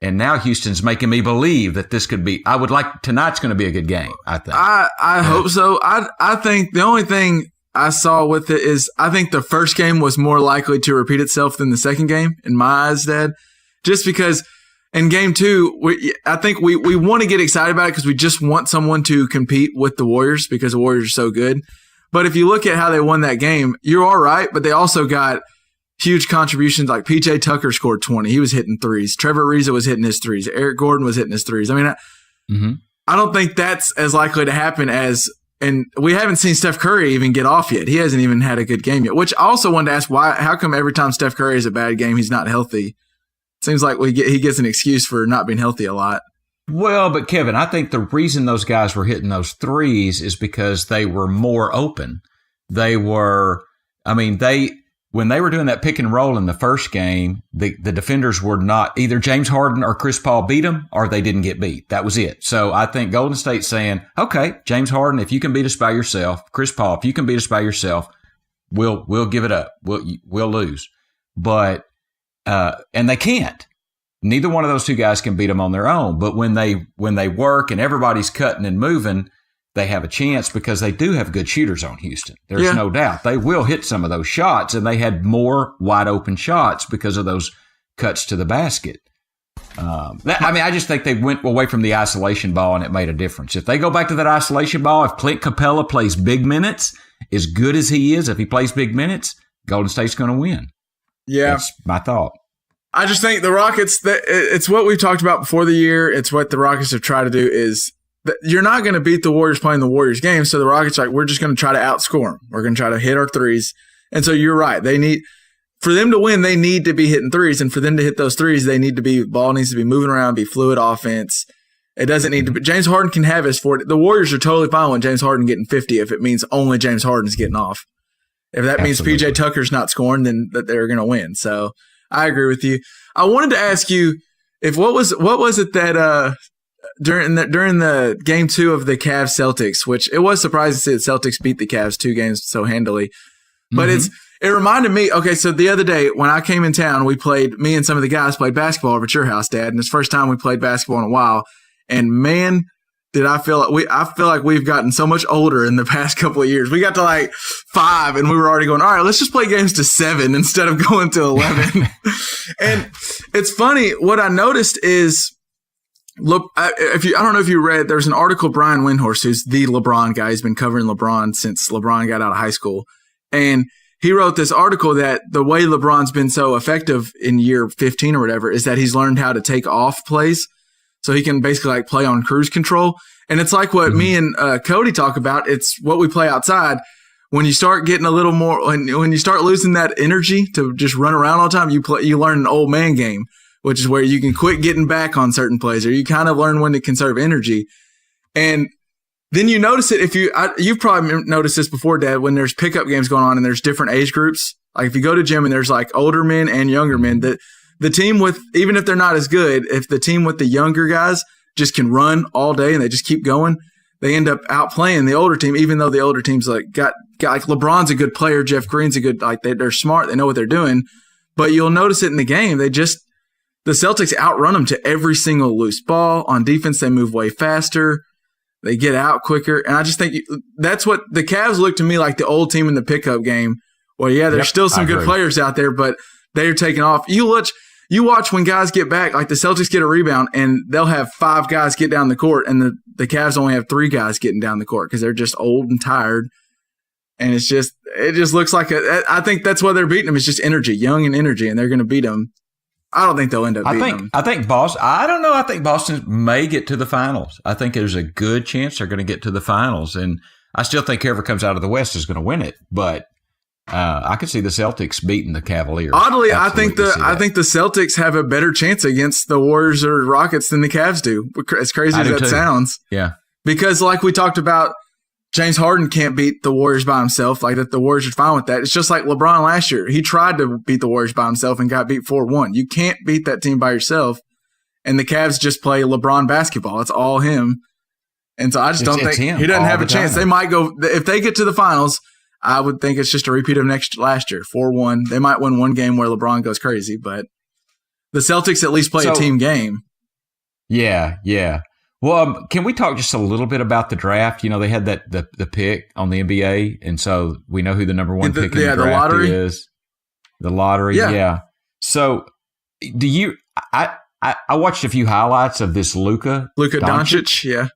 And now Houston's making me believe that this could be. Tonight's going to be a good game, I think. I hope so. I think the only thing I saw with it is I think the first game was more likely to repeat itself than the second game, in my eyes, Dad. Just because in game two, I think we want to get excited about it because we just want someone to compete with the Warriors because the Warriors are so good. But if you look at how they won that game, you're all right, but they also got huge contributions. Like P.J. Tucker scored 20. He was hitting threes. Trevor Ariza was hitting his threes. Eric Gordon was hitting his threes. I mean, I don't think that's as likely to happen as – and we haven't seen Steph Curry even get off yet. He hasn't even had a good game yet, which I also wanted to ask how come every time Steph Curry has a bad game, he's not healthy? It seems like he gets an excuse for not being healthy a lot. Well, but Kevin, I think the reason those guys were hitting those threes is because they were more open. When they were doing that pick and roll in the first game, the defenders were not either James Harden or Chris Paul beat them, or they didn't get beat. That was it. So I think Golden State's saying, okay, James Harden, if you can beat us by yourself, Chris Paul, if you can beat us by yourself, we'll give it up. We'll lose. But and they can't. Neither one of those two guys can beat them on their own. But when they work and everybody's cutting and moving, they have a chance because they do have good shooters on Houston. There's no doubt. They will hit some of those shots, and they had more wide open shots because of those cuts to the basket. I just think they went away from the isolation ball, and it made a difference. If they go back to that isolation ball, if Clint Capella plays big minutes, as good as he is, if he plays big minutes, Golden State's going to win. Yeah. That's my thought. I just think the Rockets, it's what we've talked about before the year. It's what the Rockets have tried to do is you're not going to beat the Warriors playing the Warriors game. So the Rockets are like, we're just going to try to outscore them. We're going to try to hit our threes. And so you're right. For them to win, they need to be hitting threes. And for them to hit those threes, ball needs to be moving around, be fluid offense. It doesn't need to be. James Harden can have his 40. The Warriors are totally fine with James Harden getting 50 if it means only James Harden's getting off. If that means PJ Tucker's not scoring, then that they're going to win. So I agree with you. I wanted to ask you what was it that during the game 2 of the Cavs Celtics, which it was surprising to see the Celtics beat the Cavs 2 games so handily, but it reminded me. Okay, so the other day when I came in town, me and some of the guys played basketball over at your house, Dad, and it's the first time we played basketball in a while. And man, did I feel like we've gotten so much older in the past couple of years. We got to like 5 and we were already going, all right, let's just play games to 7 instead of going to 11. And it's funny. What I noticed is, look, I don't know if you read, there's an article, Brian Windhorst, who's the LeBron guy. He's been covering LeBron since LeBron got out of high school. And he wrote this article that the way LeBron's been so effective in year 15 or whatever is that he's learned how to take off plays. So he can basically like play on cruise control. And it's like what me and Cody talk about. It's what we play outside. When you start getting a little more, when you start losing that energy to just run around all the time, you learn an old man game, which is where you can quit getting back on certain plays, or you kind of learn when to conserve energy. And then you notice it you've probably noticed this before, Dad, when there's pickup games going on and there's different age groups. Like if you go to gym and there's like older men and younger men, the team with, even if they're not as good, if the team with the younger guys just can run all day and they just keep going, they end up outplaying the older team, even though the older team's like got like LeBron's a good player, Jeff Green's a good, like they're smart, they know what they're doing. But you'll notice it in the game, the Celtics outrun them to every single loose ball. On defense, they move way faster. They get out quicker. And I just think that's what the Cavs look to me like, the old team in the pickup game. Well, yeah, there's still some good players out there, but they're taking off. You watch when guys get back, like the Celtics get a rebound and they'll have 5 guys get down the court, and the Cavs only have 3 guys getting down the court because they're just old and tired. And it just looks like I think that's why they're beating them. It's just energy, young and energy, and they're going to beat them. I don't think they'll end up beating them. I think Boston. I don't know. I think Boston may get to the finals. I think there's a good chance they're going to get to the finals, and I still think whoever comes out of the West is going to win it. But I could see the Celtics beating the Cavaliers. Oddly, I think the Celtics have a better chance against the Warriors or Rockets than the Cavs do. As crazy as that sounds, yeah. Because like we talked about, James Harden can't beat the Warriors by himself. Like that, the Warriors are fine with that. It's just like LeBron last year. He tried to beat the Warriors by himself and got beat 4-1. You can't beat that team by yourself. And the Cavs just play LeBron basketball. It's all him. And so I just don't think he doesn't have a chance. They might go if they get to the finals. I would think it's just a repeat of last year, 4-1. They might win one game where LeBron goes crazy, but the Celtics at least play a team game. Yeah, yeah. Well, can we talk just a little bit about the draft? You know, they had the pick on the NBA, and so we know who the number one pick in the draft is. The lottery, yeah. So, do you? I watched a few highlights of this Luka Doncic. Yeah,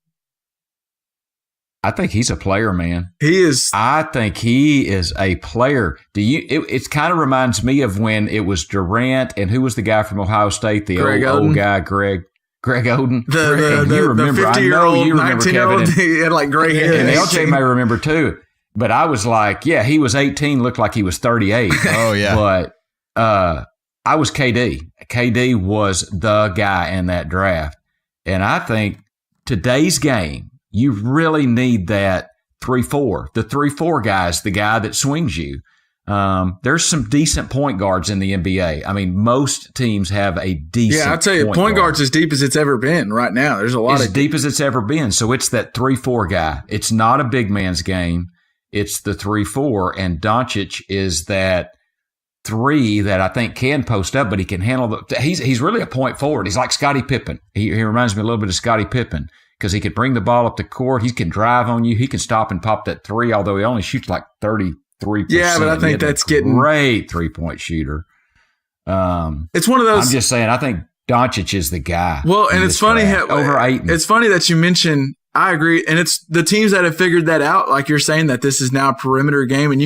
I think he's a player, man. He is. I think he is a player. Do you? It kind of reminds me of when it was Durant and who was the guy from Ohio State, the old guy, Greg Oden. The 50-year-old, 19-year-old, he had like gray hair. And LJ may remember too. But I was like, yeah, he was 18, looked like he was 38. Oh, yeah. But I was KD. KD was the guy in that draft. And I think today's game, you really need that 3-4. The 3-4 guy is the guy that swings you. There's some decent point guards in the NBA. I mean, most teams have a decent. Yeah, I'll tell you, point guard's as deep as it's ever been right now. There's a lot as deep as it's ever been. So it's that 3-4 guy. It's not a big man's game. It's the 3-4, and Doncic is that 3 that I think can post up, but he can handle he's really a point forward. He's like Scottie Pippen. He reminds me a little bit of Scottie Pippen because he can bring the ball up the court. He can drive on you. He can stop and pop that 3, although he only shoots like 33%. Yeah, but I think that's getting great 3-point shooter. It's one of those. I'm just saying. I think Doncic is the guy. Well, and it's funny over Ayton. It's funny that you mention. I agree, and it's the teams that have figured that out. Like you're saying that this is now a perimeter game, and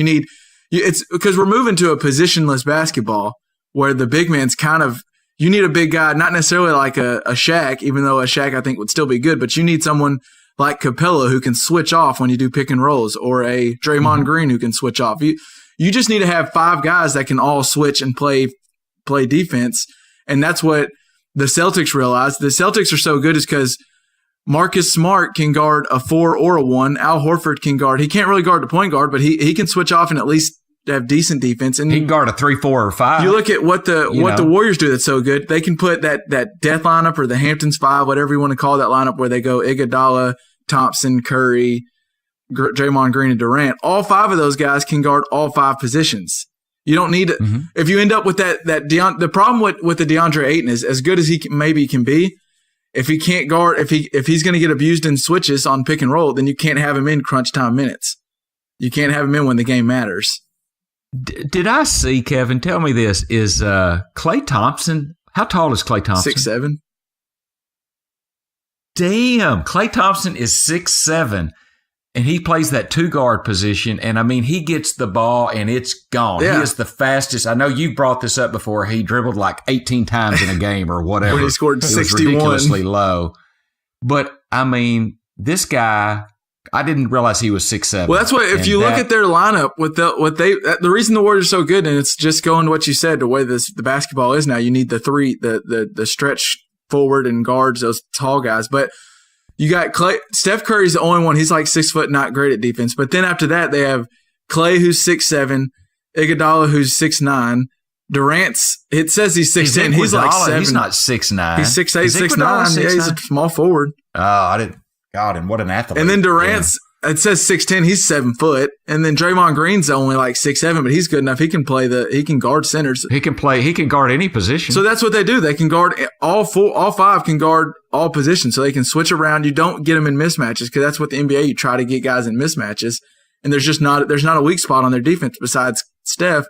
it's because we're moving to a positionless basketball where the big man's kind of. You need a big guy, not necessarily like a Shaq, even though a Shaq I think would still be good, but you need someone like Capella who can switch off when you do pick and rolls, or a Draymond Green who can switch off. You just need to have 5 guys that can all switch and play defense, and that's what the Celtics realized. The Celtics are so good is because Marcus Smart can guard a 4 or a 1. Al Horford can guard. He can't really guard the point guard, but he can switch off and at least have decent defense. And he can guard a 3, 4, or 5. You look at what the Warriors do that's so good. They can put that death lineup or the Hamptons 5, whatever you want to call that lineup, where they go Iguodala, Thompson, Curry, Draymond Green, and Durant. All 5 of those guys can guard all 5 positions. You don't need it. Mm-hmm. If you end up with the problem with the DeAndre Ayton is, as good as he maybe can be, if he can't guard, if he's going to get abused in switches on pick and roll, then you can't have him in crunch time minutes. You can't have him in when the game matters. Did I see, Kevin? Tell me this: is Klay Thompson? How tall is Klay Thompson? 6'7". Damn, Klay Thompson is 6'7", and he plays that 2-guard position. And I mean, he gets the ball and it's gone. Yeah. He is the fastest. I know you brought this up before. He dribbled like 18 times in a game or whatever. When he scored 61, it was ridiculously low. But I mean, this guy. I didn't realize he was 6'7". Well, that's what if you look at their lineup with the reason the Warriors are so good, and it's just going to what you said, the way the basketball is now. You need the 3, the stretch forward and guards, those tall guys. But you got Klay. Steph Curry's the only one. He's like 6 foot, not great at defense. But then after that, they have Klay, who's 6'7", Iguodala, who's 6'9". Durant's. It says he's 6'10". He's like 7. He's not 6'9". He's 6'8", 6'9". Yeah, he's a small forward. Oh, I didn't. God, and what an athlete. And then Durant's, it says 6'10", he's 7 foot. And then Draymond Green's only like 6'7", but he's good enough. He can guard centers. He can guard any position. So that's what they do. They can guard all 5 can guard all positions. So they can switch around. You don't get them in mismatches because that's what the NBA, you try to get guys in mismatches. And there's not a weak spot on their defense besides Steph,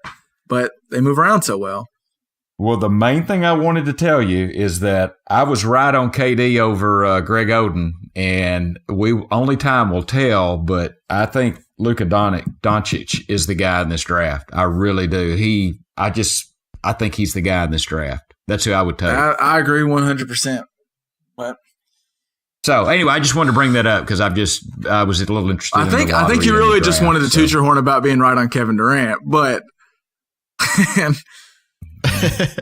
but they move around so well. Well, the main thing I wanted to tell you is that I was right on KD over Greg Oden, and only time will tell. But I think Luka Doncic is the guy in this draft. I really do. I think he's the guy in this draft. That's who I would take. I agree 100%. But so anyway, I just wanted to bring that up because I was a little interested. I think you really just wanted to toot your horn about being right on Kevin Durant, but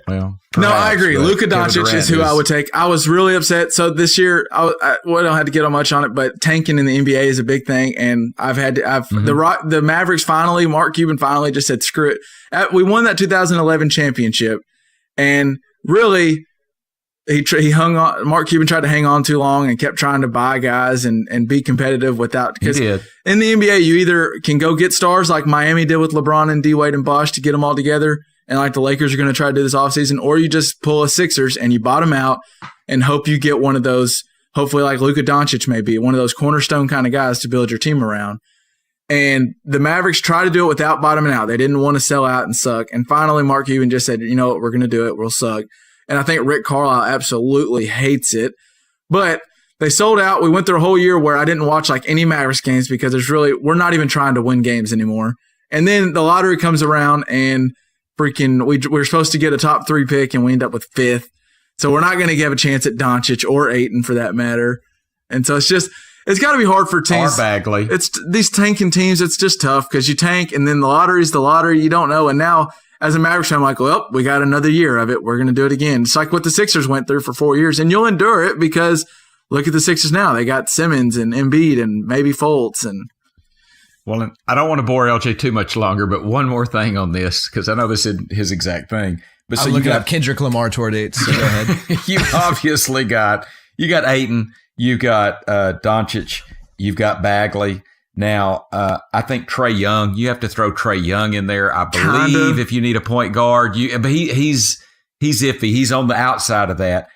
well, no, I agree. Luka Doncic is who I would take. I was really upset. So this year, I don't have to get on much on it, but tanking in the NBA is a big thing, and the Mavericks finally, Mark Cuban finally just said screw it. We won that 2011 championship, and really, he hung on. Mark Cuban tried to hang on too long and kept trying to buy guys and be competitive without. Because in the NBA, you either can go get stars like Miami did with LeBron and D Wade and Bosh to get them all together. And like the Lakers are going to try to do this offseason, or you just pull a Sixers and you bottom out and hope you get one of those, hopefully like Luka Doncic may be, one of those cornerstone kind of guys to build your team around. And the Mavericks tried to do it without bottoming out. They didn't want to sell out and suck. And finally, Mark Cuban just said, you know what, we're going to do it. We'll suck. And I think Rick Carlisle absolutely hates it. But they sold out. We went through a whole year where I didn't watch like any Mavericks games because we're not even trying to win games anymore. And then the lottery comes around and we're supposed to get a top 3 pick and we end up with 5th. So we're not going to give a chance at Doncic or Ayton for that matter. And so it's got to be hard for teams. Or Bagley. It's these tanking teams. It's just tough because you tank and then the lottery's the lottery. You don't know. And now as a Mavericks fan, I'm like, well, we got another year of it. We're going to do it again. It's like what the Sixers went through for 4 years, and you'll endure it because look at the Sixers now. They got Simmons and Embiid and maybe Fultz and. Well, I don't want to bore LJ too much longer, but one more thing on this, because I know this is his exact thing. But I'm looking up Kendrick Lamar tour dates, so go ahead. You've obviously got Ayton, you got Doncic, you've got Bagley. Now, I think Trae Young, you have to throw Trae Young in there. I believe if you need a point guard, but he's iffy. He's on the outside of that.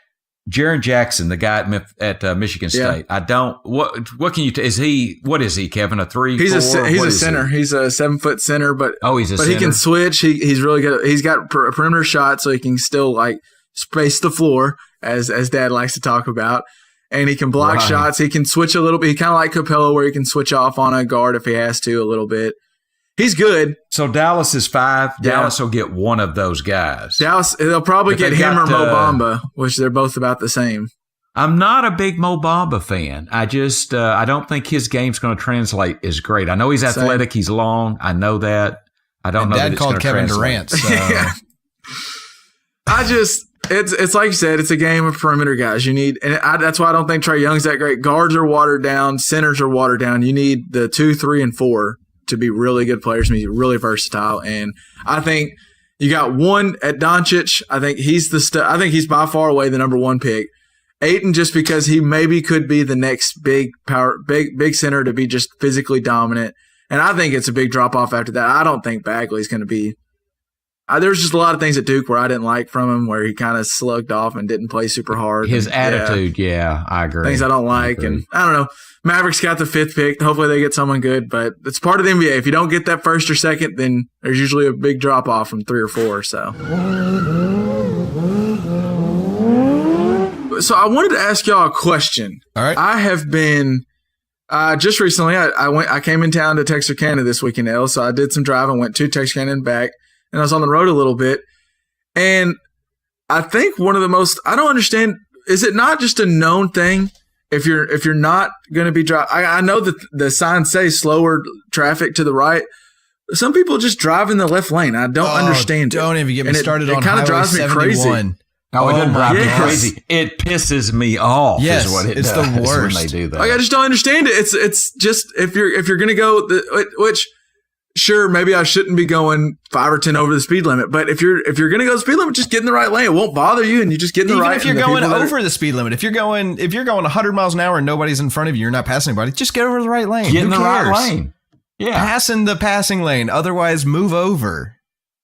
Jaren Jackson, the guy at Michigan State. Yeah. What can you what is he, Kevin? A 3? He's a center. He's a 7-foot center, but center. He can switch. He's really good. He's got a perimeter shot, so he can still like space the floor, as Dad likes to talk about. And he can block shots. He can switch a little bit. He kind of like Capello, where he can switch off on a guard if he has to a little bit. He's good. So Dallas is 5. Yeah. Dallas will get one of those guys. They'll probably get him or Mo Bamba, which they're both about the same. I'm not a big Mo Bamba fan. I just I don't think his game's going to translate as great. I know he's athletic. He's long. I know that. I don't know that it's going to translate. Dad called Kevin Durant. So. It's like you said, it's a game of perimeter guys. You need, and that's why I don't think Trae Young's that great. Guards are watered down. Centers are watered down. You need the 2, 3, and 4 to be really good players, to be really versatile. And I think you got one at Doncic. I think he's I think he's by far away the number 1 pick. Ayton, just because he maybe could be the next big center to be just physically dominant. And I think it's a big drop off after that. I don't think Bagley's going to be. There's just a lot of things at Duke where I didn't like from him, where he kind of slugged off and didn't play super hard. His attitude, I agree. Things I don't like. And I don't know. Mavericks got the 5th pick. Hopefully they get someone good, but it's part of the NBA. If you don't get that 1st or 2nd, then there's usually a big drop off from 3 or 4. So I wanted to ask y'all a question. All right. I have been just recently. I came in town to Texarkana this weekend, so I did some driving. Went to Texarkana and back. And I was on the road a little bit. And I think one of the most, I don't understand, is it not just a known thing if you're not going to be driving? I know that the signs say slower traffic to the right. Some people just drive in the left lane. I don't understand it. Don't even get me started on Highway 71. It kind of drives me crazy. No, it doesn't drive me crazy. It pisses me off. Yes, is what it it's does the worst when they do that. Like, I just don't understand it. It's just if you're going to go, which sure, maybe I shouldn't be going 5 or 10 over the speed limit, but if you're going to go the speed limit, just get in the right lane. It won't bother you, and you just get in the right. Even if you're going over the speed limit, if you're going 100 miles an hour and nobody's in front of you, you're not passing anybody. Just get over the right lane. Get in the right lane. Yeah, pass in the passing lane. Otherwise, move over.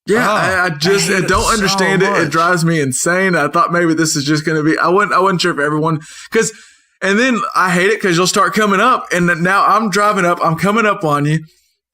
Yeah, I don't understand it. It drives me insane. I thought maybe this is just going to be. I wasn't sure if everyone and then I hate it because you'll start coming up, and now I'm driving up. I'm coming up on you.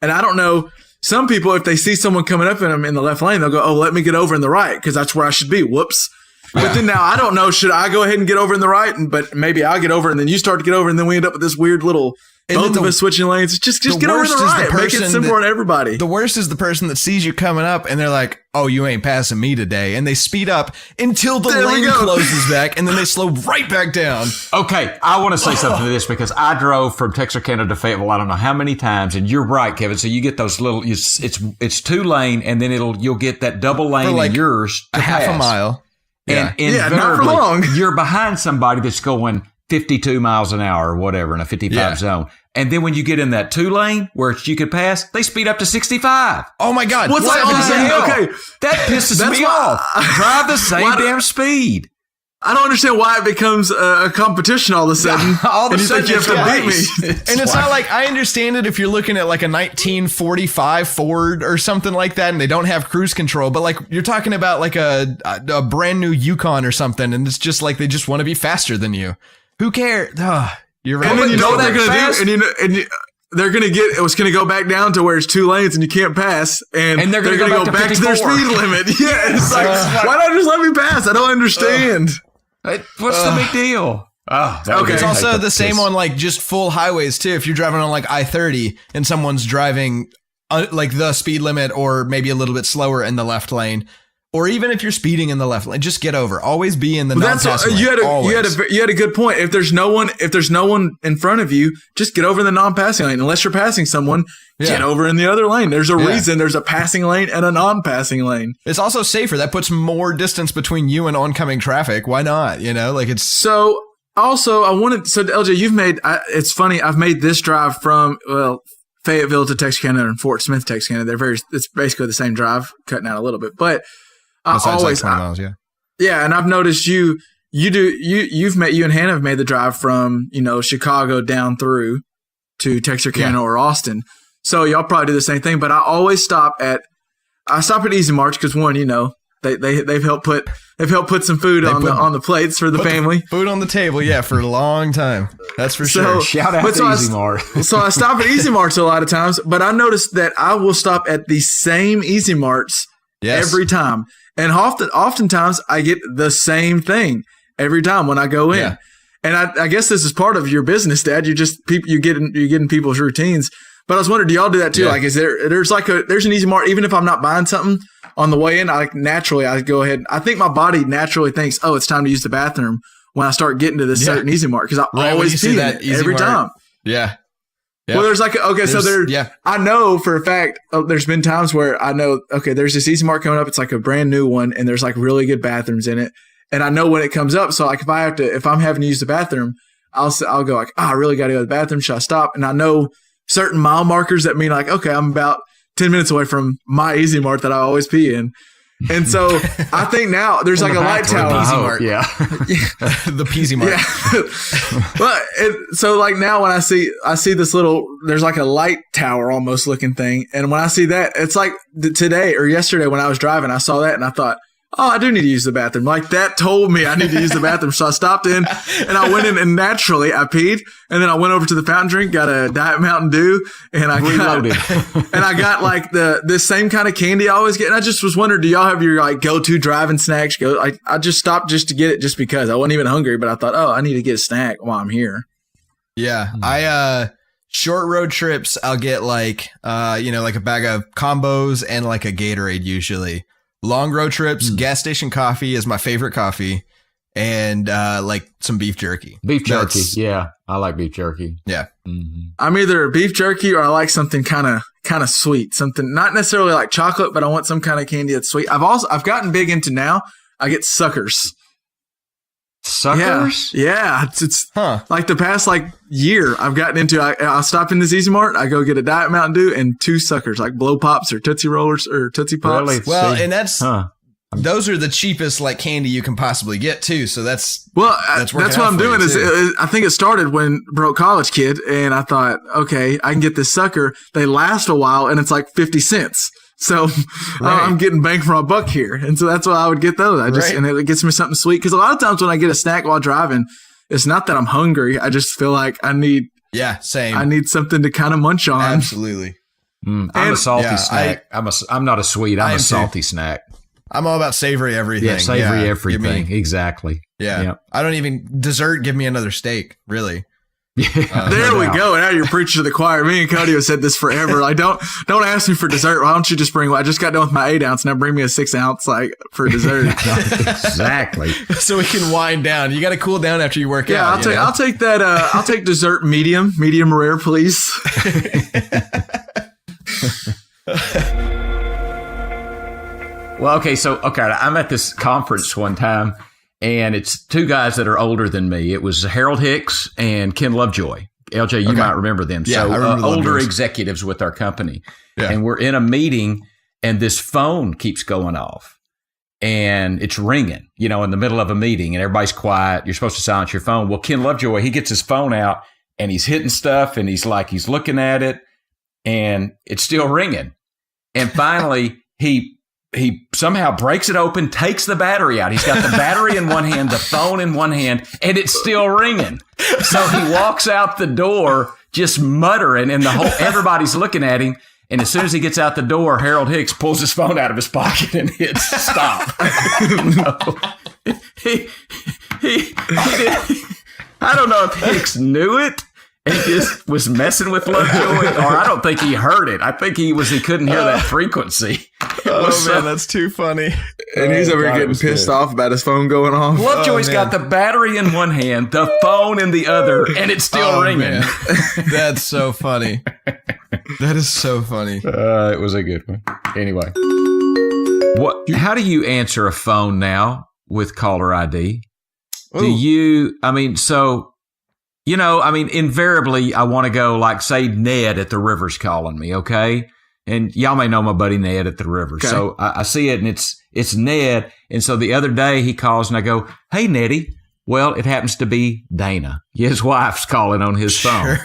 And I don't know, some people, if they see someone coming up in them in the left lane, they'll go, oh, let me get over in the right because that's where I should be. Whoops. Yeah. But then now I don't know, should I go ahead and get over in the right? But maybe I'll get over and then you start to get over and then we end up with this weird little both of us switching lanes. Just get over the right. Make it simple on everybody. The worst is the person that sees you coming up and they're like, oh, you ain't passing me today. And they speed up until the lane closes back and then they slow right back down. Okay, I want to say something to this because I drove from Texarkana to Fayetteville I don't know how many times, and you're right, Kevin. So you get those little, it's 2 lane, and then you'll get that double lane in yours to half a mile. And invariably, not for long. You're behind somebody that's going 52 miles an hour or whatever in a 55 zone. And then when you get in that 2 lane where you could pass, they speed up to 65. Oh my God. What's that? Okay. That pisses me off. Drive the same damn speed. I don't understand why it becomes a competition all of a sudden. All of a sudden you have to beat me. And it's not like, I understand it if you're looking at like a 1945 Ford or something like that and they don't have cruise control, but like you're talking about like a brand new Yukon or something and it's just like they just want to be faster than you. Who cares? You're right. And then you know what they're going to do? They're going to it's going to go back down to where it's 2 lanes and you can't pass. And they're going to go back to their speed limit. Yeah. It's like, why not just let me pass? I don't understand. What's the big deal? Okay. It's also the same on like just full highways too. If you're driving on like I-30 and someone's driving like the speed limit or maybe a little bit slower in the left lane, or even if you're speeding in the left lane, just get over. Always be in the non-passing lane. You had a good point. If there's no one in front of you, just get over in the non-passing lane. Unless you're passing someone, get over in the other lane. There's a reason there's a passing lane and a non-passing lane. It's also safer. That puts more distance between you and oncoming traffic. Why not? You know, like it's so. Also, LJ, you've made. It's funny. I've made this drive from Fayetteville to Texarkana and Fort Smith, Texarkana. It's basically the same drive, cutting out a little bit, but. Besides like 20 miles, yeah, and I've noticed you and Hannah have made the drive from Chicago down through to Texarkana or Austin, so y'all probably do the same thing. But I always stop at Easy March because one, they've helped put some food on the plates for the family, food on the table, for a long time. That's for sure. Shout out to Easy Mart. So I stop at Easy Marts a lot of times, but I noticed that I will stop at the same Easy Marts every time. And oftentimes I get the same thing every time when I go in. Yeah. And I guess this is part of your business, Dad. You're getting people's routines. But I was wondering, do y'all do that too? Yeah. Like, there's an Easy Mart, even if I'm not buying something on the way in, I go ahead. I think my body naturally thinks, oh, it's time to use the bathroom when I start getting to this certain Easy Mart because I always see that every time. Yeah. Yep. Well, I know for a fact there's been times where I know, okay, there's this Easy Mart coming up. It's like a brand new one and there's like really good bathrooms in it. And I know when it comes up. So like if I'm having to use the bathroom, I'll go like, I really got to go to the bathroom. Should I stop? And I know certain mile markers that mean like, okay, I'm about 10 minutes away from my Easy Mart that I always pee in. And so I think now there's like a light tower. Easy Mart. Yeah. The Peasy Mart. Yeah. But so like now when I see this there's like a light tower almost looking thing. And when I see that, it's like today or yesterday when I was driving, I saw that and I thought, oh, I do need to use the bathroom. Like that told me I need to use the bathroom. So I stopped in and I went in and naturally I peed. And then I went over to the fountain drink, got a Diet Mountain Dew, and I got like this same kind of candy I always get. And I just was wondering, do y'all have your like go-to driving snacks? I just stopped just to get it just because I wasn't even hungry, but I thought, oh, I need to get a snack while I'm here. Yeah. I short road trips, I'll get like like a bag of combos and like a Gatorade usually. Long road trips, gas station coffee is my favorite coffee, and like some beef jerky. Yeah, I like beef jerky. Yeah, I'm either beef jerky or I like something kind of sweet, something not necessarily like chocolate, but I want some kind of candy that's sweet. I've gotten big into now. I get suckers. Suckers? Yeah. It's like the past year I've gotten into, I'll stop in this Easy Mart, I go get a Diet Mountain Dew and 2 suckers, like Blow Pops or Tootsie Rollers or Tootsie Pops. Really? Well, and those are the cheapest like candy you can possibly get too. So that's what I'm doing is I think it started when Broke College Kid and I thought, okay, I can get this sucker. They last a while and it's like 50 cents. So I'm getting bang for my buck here. And so that's why I would get those. And it gets me something sweet. Because a lot of times when I get a snack while driving, it's not that I'm hungry. I just feel like I need same. I need something to kind of munch on. Absolutely. I'm a salty snack. I'm not a sweet. I'm a salty snack. I'm all about savory everything. Yeah, savory everything. Exactly. Yeah. I don't even dessert. Give me another steak. Really. There we go. Now you're preaching to the choir. Me and Cody have said this forever. Like, don't ask me for dessert. Why don't you just bring? I just got done with my 8 ounce. Now bring me a 6 ounce, like, for dessert. Exactly. So we can wind down. You got to cool down after you work out. Yeah, I'll take that. I'll take dessert medium rare, please. Well, okay, I'm at this conference one time, and it's 2 guys that are older than me. It was Harold Hicks and Ken Lovejoy. LJ, you might remember them. Yeah, so I remember older Lovejoy's. executives with our company. Yeah. And we're in a meeting, and this phone keeps going off, and it's ringing, in the middle of a meeting, and everybody's quiet. You're supposed to silence your phone. Well, Ken Lovejoy, he gets his phone out, and he's hitting stuff, and he's looking at it, and it's still ringing. And finally, he somehow breaks it open, takes the battery out. He's got the battery in one hand, the phone in one hand, and it's still ringing. So he walks out the door just muttering, and everybody's looking at him. And as soon as he gets out the door, Harold Hicks pulls his phone out of his pocket and hits stop. He did, I don't know if Hicks knew it and just was messing with Lovejoy, or I don't think he heard it. I think he couldn't hear that frequency. Man, that's too funny. And he's over here getting pissed off about his phone going off. Lovejoy's got the battery in one hand, the phone in the other, and it's still ringing. Man. That's so funny. That is so funny. It was a good one. Anyway, how do you answer a phone now with caller ID? Ooh. Invariably, I want to go like, say, Ned at the River's calling me, okay? And y'all may know my buddy Ned at the River. Okay. So I see it, and it's Ned. And so the other day he calls, and I go, "Hey, Neddy." Well, it happens to be Dana. His wife's calling on his phone.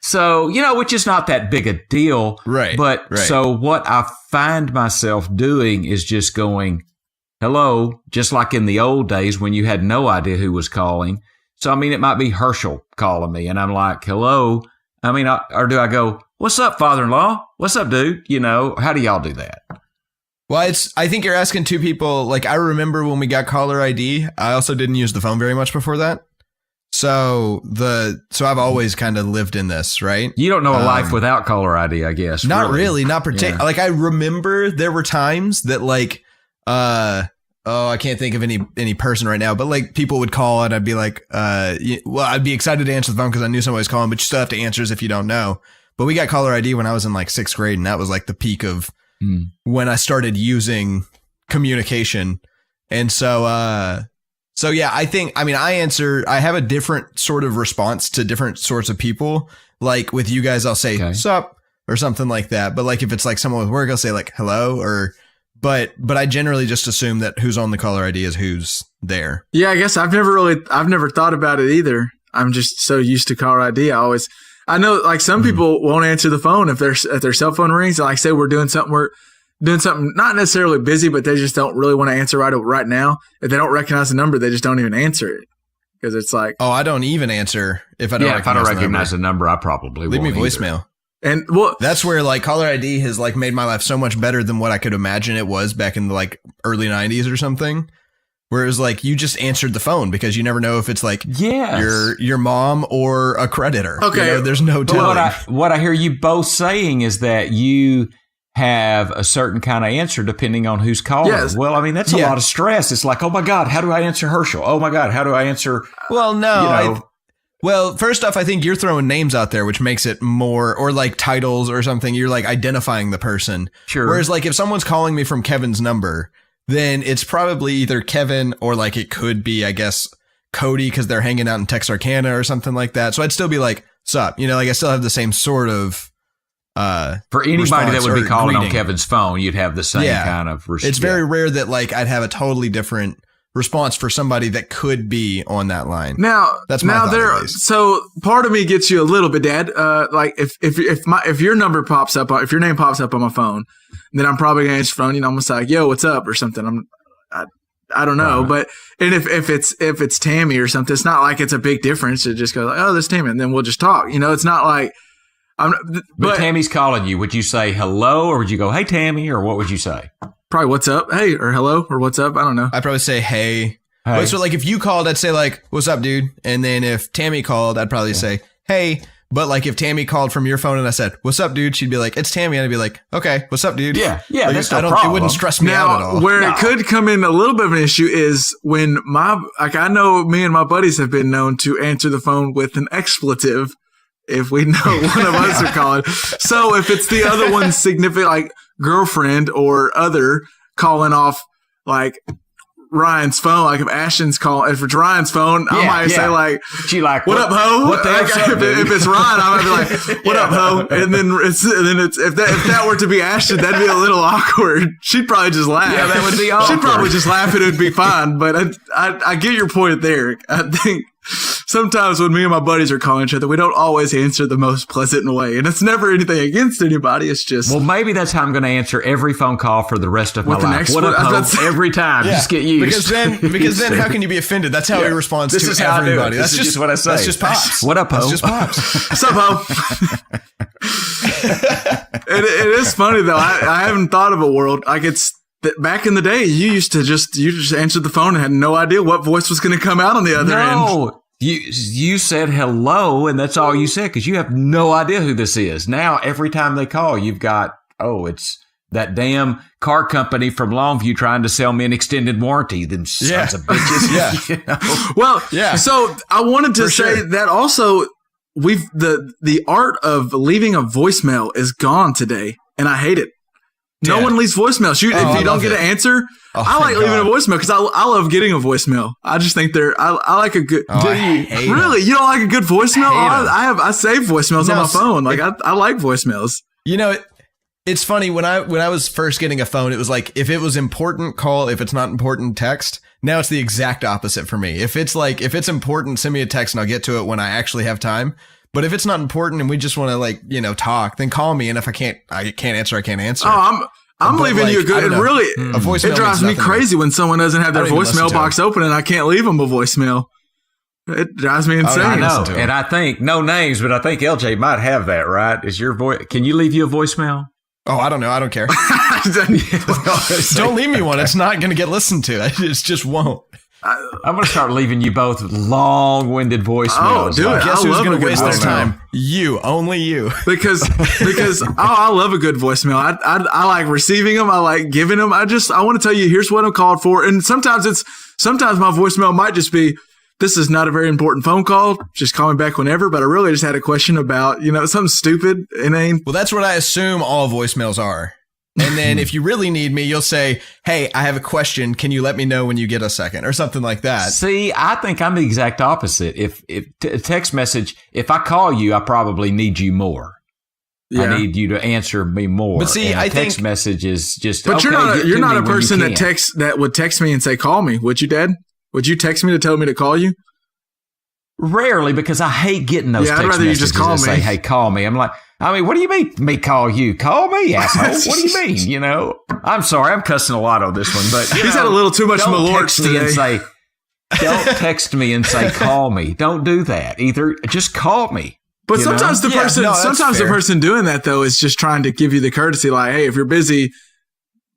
So, which is not that big a deal. Right. But so what I find myself doing is just going, hello, just like in the old days when you had no idea who was calling. So, it might be Herschel calling me, and I'm like, hello. Or do I go, what's up, father-in-law? What's up, dude? How do y'all do that? Well, I think you're asking 2 people. Like, I remember when we got caller ID, I also didn't use the phone very much before that. So I've always kind of lived in this, right? You don't know a life without caller ID, I guess. Not really, not particularly. Yeah. Like, I remember there were times that I can't think of any person right now, but like people would call and I'd be like, I'd be excited to answer the phone because I knew somebody was calling, but you still have to answer if you don't know. But we got caller ID when I was in like 6th grade, and that was like the peak of when I started using communication. And so yeah, I think, I have a different sort of response to different sorts of people. Like with you guys, I'll say, sup, or something like that. But like if it's like someone with work, I'll say like hello, but I generally just assume that who's on the caller ID is who's there. Yeah, I guess I've never thought about it either. I'm just so used to caller ID. I know like some people won't answer the phone if their cell phone rings, and like say we're doing something not necessarily busy, but they just don't really want to answer right now. If they don't recognize the number, they just don't even answer it. Because it's like, I don't even answer if I don't recognize the number, I probably leave me won't voicemail. Either. And that's where like caller ID has like made my life so much better than what I could imagine it was back in the like early 90s or something. Where it was like you just answered the phone because you never know if it's like your mom or a creditor. Okay, there's no telling. What I hear you both saying is that you have a certain kind of answer depending on who's calling. Yes. Well, that's a lot of stress. It's like, oh my God, how do I answer Herschel? Oh my God, how do I answer? Well, no. Well, first off, I think you're throwing names out there, which makes it more, or like titles or something. You're like identifying the person. Sure. Whereas like if someone's calling me from Kevin's number, then it's probably either Kevin or like it could be, I guess, Cody because they're hanging out in Texarkana or something like that. So I'd still be like, sup? Like I still have the same sort of for anybody that would be calling on Kevin's phone, you'd have the same kind of response. It's very rare that like I'd have a totally different response for somebody that could be on that line. Now, that's my thought, at least. So part of me gets you a little bit, Dad. Like if your number pops up, if your name pops up on my phone, then I'm probably gonna answer the phone. I'm almost like, yo, what's up or something. I don't know, but and if it's Tammy or something, it's not like it's a big difference. It just goes like, oh, this Tammy, and then we'll just talk. It's not like. But Tammy's calling you. Would you say hello, or would you go, hey, Tammy, or what would you say? Probably what's up, hey, or hello, or what's up. I don't know. I'd probably say hey. So like if you called, I'd say like, what's up, dude? And then if Tammy called, I'd probably say, hey. But like if Tammy called from your phone and I said, "What's up, dude?" She'd be like, "It's Tammy," and I'd be like, "Okay, what's up, dude?" Yeah, Like, that's no It problem. wouldn't stress me out at all. Where it could come in a little bit of an issue is when I know me and my buddies have been known to answer the phone with an expletive if we know one of us are calling. So if it's the other one's significant, like girlfriend or other calling off like Ryan's phone, like if Ashton's calling, if it's Ryan's phone, I might say like, she like, what up, ho? What the Like, hell's up, dude? if it's Ryan, I might be like, what up, ho? And then it's if that were to be Ashton, that'd be a little awkward. She'd probably just laugh. Yeah, that would be awkward. She'd probably just laugh and it would be fine. But I get your point there. I think sometimes when me and my buddies are calling each other, we don't always answer the most pleasant way. And it's never anything against anybody. It's just. Well, maybe that's how I'm going to answer every phone call for the rest of my With an life. What up, ho? Every time. Just get used. Because then how can you be offended? That's how he responds This to is how I do it. everybody. This That's is just what I say. That's just pops. What up, ho? That's just pops. What's up, ho? It is funny though. I haven't thought of a world like it's that back in the day. You just answered the phone and had no idea what voice was going to come out on the other end. No. You said hello, and that's all you said because you have no idea who this is. Now, every time they call, you've got, it's that damn car company from Longview trying to sell me an extended warranty. Them sons of bitches. Yeah. You know? Well, Yeah. So I wanted to For say sure. that also the art of leaving a voicemail is gone today, and I hate it. No Yeah. one leaves voicemails. If you don't love get it. an answer, I thank like leaving a God. voicemail because I love getting a voicemail. I just think I like a good. I hate 'em. Really? You don't like a good voicemail? Hate 'em. I save voicemails on No, my phone. Like I like voicemails. You know, it's funny when I was first getting a phone, it was like if it was important, call. If it's not important, text. Now it's the exact opposite for me. If it's important, send me a text and I'll get to it when I actually have time. But if it's not important and we just want to talk, then call me. And if I can't answer, I can't answer. Oh, I'm But, leaving you a I good. don't It know. really A voicemail it drives means me nothing to crazy when someone doesn't have their I don't even listen voicemail to box open and I can't leave them a voicemail. It drives me insane. I listen know. to 'em. And I think, no names, but I think LJ might have that, right? Is your voice? Can you leave you a voicemail? Oh, I don't know. I don't care. Don't leave me one. It's not going to get listened to. It just won't. I'm going to start leaving you both long-winded voicemails. Oh, dude, Like, Guess I who's love going a to good waste their voicemail. time? You. Only you. because I love a good voicemail. I like receiving them. I like giving them. I want to tell you, here's what I'm called for. And sometimes my voicemail might just be, this is not a very important phone call. Just call me back whenever. But I really just had a question about, something stupid, inane. Well, that's what I assume all voicemails are. And then if you really need me, you'll say, "Hey, I have a question. Can you let me know when you get a second?" or something like that. See, I think I'm the exact opposite. If a text message, if I call you, I probably need you more. Yeah. I need you to answer me more. But see, and a I text think- message is just. But okay, you're not a when you person can. that would text me and say, call me. Would you, Dad? Would you text me to tell me to call you? Rarely, because I hate getting those Yeah, I'd text rather you messages just call that me. say, "Hey, call me." I'm like, what do you mean? Me call you? Call me, asshole. What do you mean? I'm sorry, I'm cussing a lot on this one, but He's had a little too much don't malort text me and today. say, don't text me and say, call me. Don't do that. Either just call me. But You sometimes know? the Yeah, person, no, that's sometimes the fair. person doing that though is just trying to give you the courtesy, like, hey, if you're busy,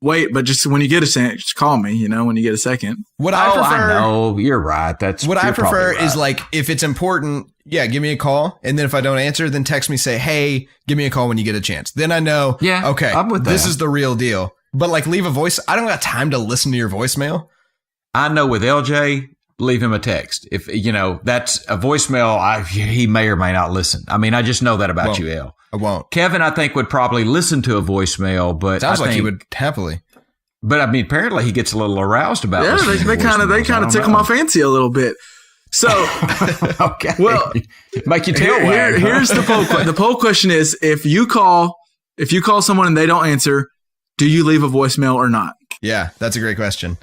wait. But just when you get a second, just call me. When you get a second. What I prefer, I know. You're right. what I you're probably prefer right. is like if it's important, give me a call, and then if I don't answer, then text me, say, "Hey, give me a call when you get a chance." Then I know, Yeah, okay, I'm with this that. is the real deal. But like leave a voice. I don't got time to listen to your voicemail. I know with LJ, leave him a text. If that's a voicemail, he may or may not listen. I mean, I just know that about Won't. you, L. I won't. Kevin, I think, would probably listen to a voicemail, but Sounds I like think, he would happily. But I mean, apparently he gets a little aroused about. Yeah, listening to they kind of voicemails. I don't tickle know. my fancy a little bit. So Okay. Well, make you tail wag. huh? here's the poll. The poll question is: if you call someone and they don't answer, do you leave a voicemail or not? Yeah, that's a great question.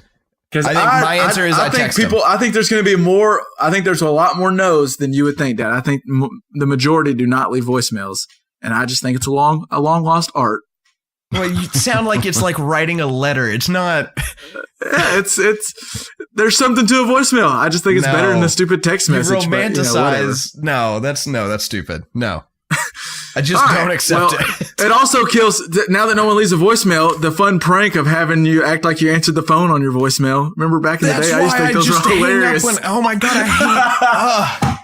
Because I think my answer is I think text them. I think there's going to be more. I think there's a lot more no's than you would think. Dad, I think the majority do not leave voicemails, and I just think it's a long lost art. Well, you sound like it's like writing a letter. It's not. Yeah, it's there's something to a voicemail. I just think it's better than No. a stupid text You message. but, romanticize. No, that's stupid. No. I just All don't right, accept well, it. It also kills, now that no one leaves a voicemail, the fun prank of having you act like you answered the phone on your voicemail. Remember back in the day? I used to think those were hilarious. Oh my God, I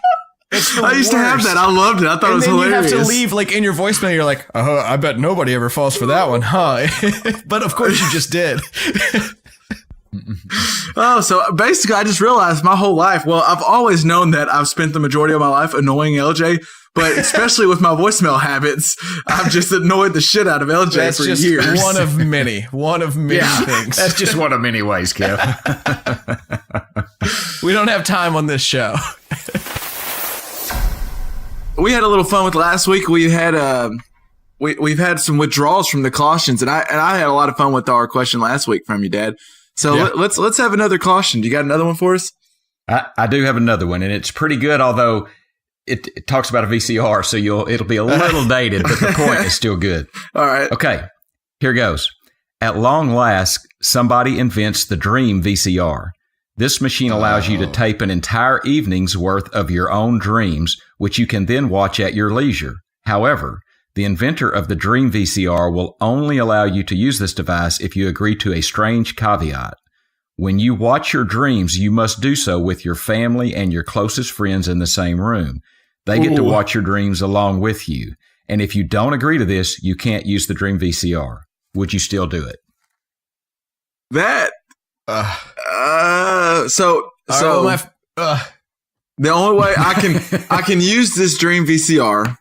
hate It's the I used to have worst. that. I loved it. I thought it was And then hilarious. you have to leave, like, in your voicemail. You're like, oh, I bet nobody ever falls for that one, huh? But of course you just did. Oh, so basically, I just realized my whole life. Well, I've always known that I've spent the majority of my life annoying LJ, but especially with my voicemail habits, I've just annoyed the shit out of LJ That's for just years. one of many things. That's just one of many ways, Kev. We don't have time on this show. We had a little fun with last week. We had we've had some withdrawals from the cautions, and I had a lot of fun with our question last week from you, Dad. So Yeah. let's have another caution. Do you got another one for us? I do have another one, and it's pretty good, although it talks about a VCR, so it'll be a little dated, but the point is still good. All right. Okay, here goes. At long last, somebody invents the Dream VCR. This machine allows you to tape an entire evening's worth of your own dreams, which you can then watch at your leisure. However, the inventor of the Dream VCR will only allow you to use this device if you agree to a strange caveat. When you watch your dreams, you must do so with your family and your closest friends in the same room. They get to watch your dreams along with you. And if you don't agree to this, you can't use the Dream VCR. Would you still do it? That. So the only way I can use this Dream VCR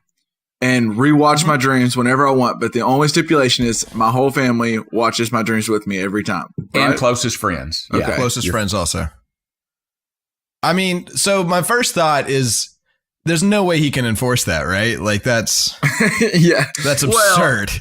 and rewatch my dreams whenever I want, but the only stipulation is my whole family watches my dreams with me every time. Right? And closest friends. Okay. Closest friends also. I mean, so my first thought is there's no way he can enforce that, right? Like that's Yeah. that's absurd.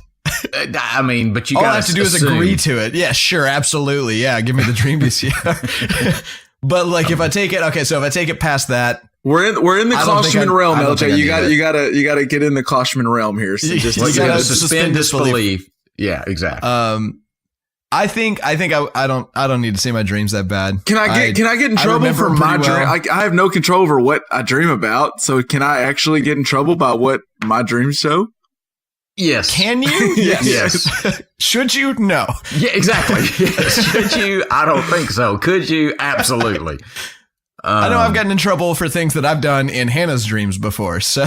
I mean, but you All got I have to do is agree to it. Yeah, sure, absolutely. Yeah, give me the Dream VCR. But like if I take it past that, We're in the I don't think Cautionman realm, I don't think LJ. I You gotta get in the Cautionman realm here. So just You You gotta got to suspend suspend disbelief. disbelief. Yeah, exactly. I think I don't need to see my dreams that bad. Can I get in I trouble remember for them my pretty dream? well. I have no control over what I dream about. So can I actually get in trouble by what my dreams show? yes. Can you? Yes. Should you? No. Yeah, exactly. Yes. Should you? I don't think so. Could you? Absolutely. I know I've gotten in trouble for things that I've done in Hannah's dreams before. So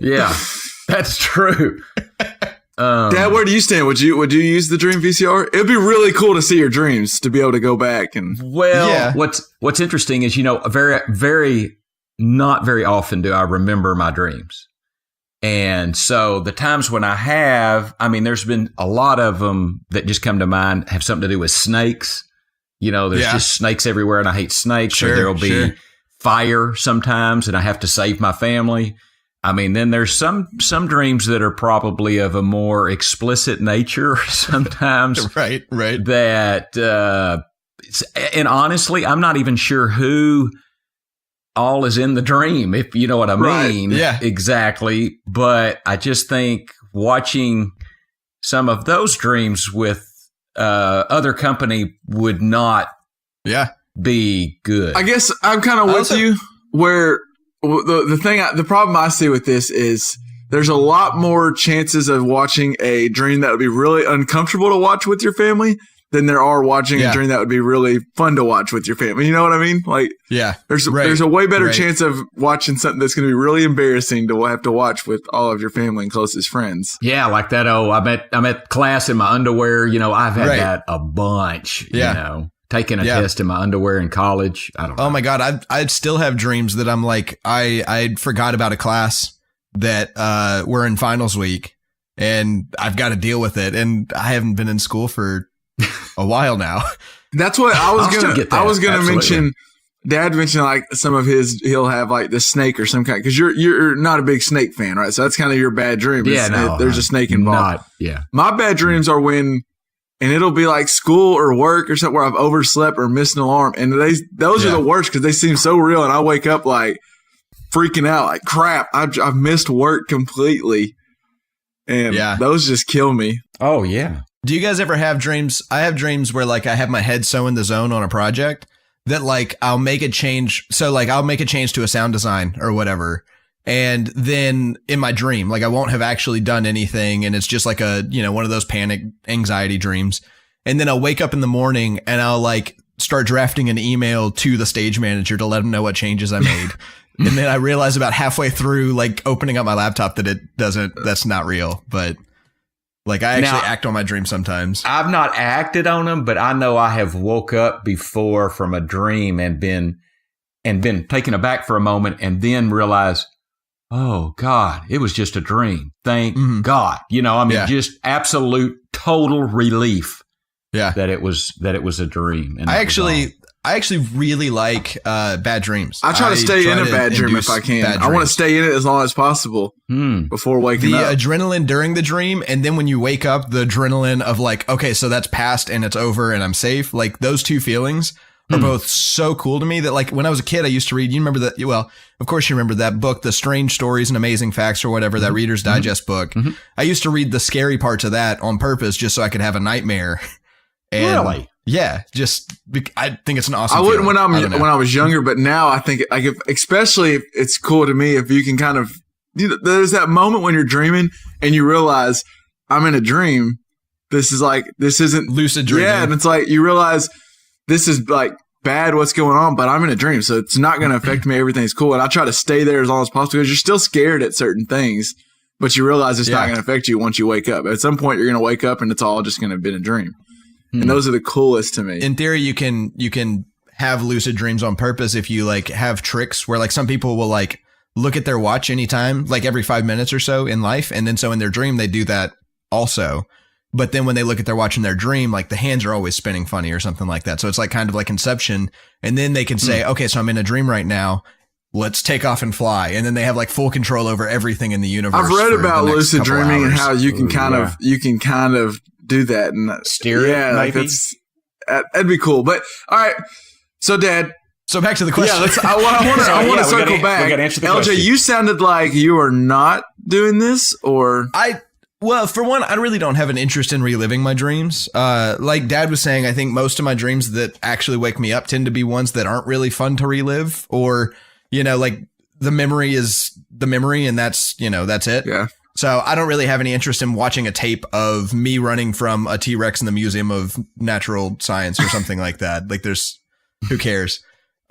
Yeah, that's true. Dad, where do you stand? Would you use the Dream VCR? It'd be really cool to see your dreams, to be able to go back and. Well, Yeah. what's interesting is, not very often do I remember my dreams. And so the times when I have, I mean, there's been a lot of them that just come to mind have something to do with snakes. There's Yeah. just snakes everywhere, and I hate snakes. Sure, or there'll be sure. fire sometimes, and I have to save my family. I mean, then there's some dreams that are probably of a more explicit nature sometimes. right. That, and honestly, I'm not even sure who all is in the dream, if you know what I Right, mean. yeah. Exactly. But I just think watching some of those dreams with other company would not Yeah. be good. I guess I'm kind of with Also- you. Where the problem I see with this is there's a lot more chances of watching a dream that would be really uncomfortable to watch with your family than there are watching Yeah. a dream that would be really fun to watch with your family. You know what I mean? Like Yeah. there's Right, a way better right. chance of watching something that's going to be really embarrassing to have to watch with all of your family and closest friends. Yeah, like that. Oh, I'm at class in my underwear. I've had Right. that a bunch. Yeah. Taking a Yeah. test in my underwear in college. I don't know. Oh my God. I'd still have dreams that I'm like, I forgot about a class that we're in finals week and I've got to deal with it. And I haven't been in school for a while now. That's what I was I'll still gonna. get that. I was gonna Absolutely. mention. Dad mentioned like some of his. He'll have like the snake or some kind because you're not a big snake fan, right? So that's kind of your bad dream. Yeah, no. there's a snake involved. Yeah. My bad dreams are when, and it'll be like school or work or something where I've overslept or missed an alarm, and those are Yeah. the worst because they seem so real, and I wake up like freaking out, like crap, I've missed work completely, and Yeah. those just kill me. Oh, yeah. Do you guys ever have dreams? I have dreams where like I have my head so in the zone on a project that like I'll make a change. So like I'll make a change to a sound design or whatever. And then in my dream, like I won't have actually done anything. And it's just like one of those panic anxiety dreams. And then I'll wake up in the morning and I'll like start drafting an email to the stage manager to let him know what changes I made. And then I realized about halfway through, like opening up my laptop, that that's not real. But like I actually act on my dreams sometimes. I've not acted on them, but I know I have woke up before from a dream and been taken aback for a moment and then realized, oh God, it was just a dream. Thank God. Just absolute total relief. Yeah. That it was a dream. And I actually really like bad dreams. I try to stay in a bad dream if I can. I want to stay in it as long as possible before waking up. The adrenaline during the dream, and then when you wake up, the adrenaline of like, okay, so that's past and it's over and I'm safe. Like those two feelings are both so cool to me that like when I was a kid, I used to read, you remember that? Well, of course you remember that book, The Strange Stories and Amazing Facts or whatever, that Reader's Digest book. I used to read the scary parts of that on purpose just so I could have a nightmare. And really? Yeah, I think it's an awesome. I wouldn't feeling. when I was younger, but now I think like especially if it's cool to me if you can kind of there's that moment when you're dreaming and you realize I'm in a dream. This isn't lucid dreaming. Yeah, and it's like you realize this is like bad what's going on, but I'm in a dream, so it's not going to affect me. Everything's cool, and I try to stay there as long as possible because you're still scared at certain things, but you realize it's not going to affect you once you wake up. At some point, you're going to wake up and it's all just going to have been a dream. And those are the coolest to me. In theory, you can have lucid dreams on purpose if you like have tricks where like some people will like look at their watch anytime, like every 5 minutes or so in life. And then so in their dream, they do that also. But then when they look at their watch in their dream, like the hands are always spinning funny or something like that. So it's like kind of like Inception. And then they can say, okay, so I'm in a dream right now. Let's take off and fly. And then they have like full control over everything in the universe. I've read about lucid dreaming and how you can kind of do that and steer it. Maybe that'd be cool. But all right, so Dad. So back to the question. Yeah, I want to circle back. We got to answer the LJ, question. you sounded like you are not doing this, or well, for one, I really don't have an interest in reliving my dreams. Like Dad was saying, I think most of my dreams that actually wake me up tend to be ones that aren't really fun to relive, or like the memory is the memory, and that's it. Yeah. So I don't really have any interest in watching a tape of me running from a T-Rex in the Museum of Natural Science or something like that. Like who cares?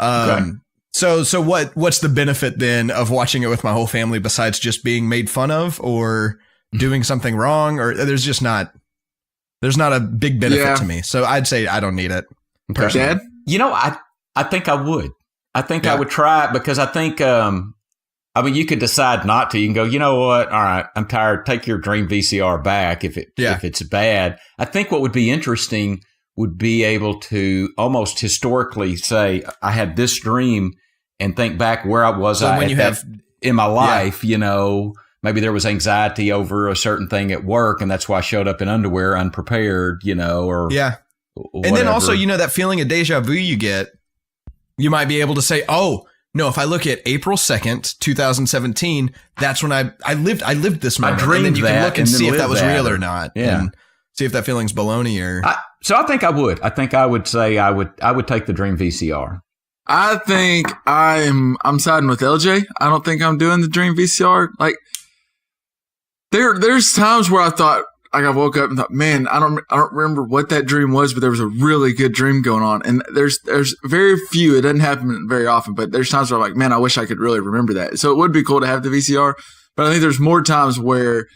Okay. So what's the benefit then of watching it with my whole family besides just being made fun of or doing something wrong? Or there's not a big benefit to me. So I'd say I don't need it. Dad? I think I would. I think I would try it because I think, you could decide not to. You can go, you know what? All right, I'm tired. Take your dream VCR back if it's bad. I think what would be interesting would be able to almost historically say, I had this dream and think back where I was in my life, maybe there was anxiety over a certain thing at work and that's why I showed up in underwear unprepared, or whatever. And then also, that feeling of deja vu you get, you might be able to say, oh, no, if I look at April 2nd, 2017, that's when I lived this moment. I dreamed and then you can look and see if that was real or not. Yeah. And see if that feeling's baloney or. So I think I would. I think I would say I would take the dream VCR. I think I'm siding with LJ. I don't think I'm doing the dream VCR. Like there's times where I thought, like I woke up and thought, man, I don't remember what that dream was, but there was a really good dream going on. And there's very few, it doesn't happen very often, but there's times where I'm like, man, I wish I could really remember that. So it would be cool to have the VCR, but I think there's more times where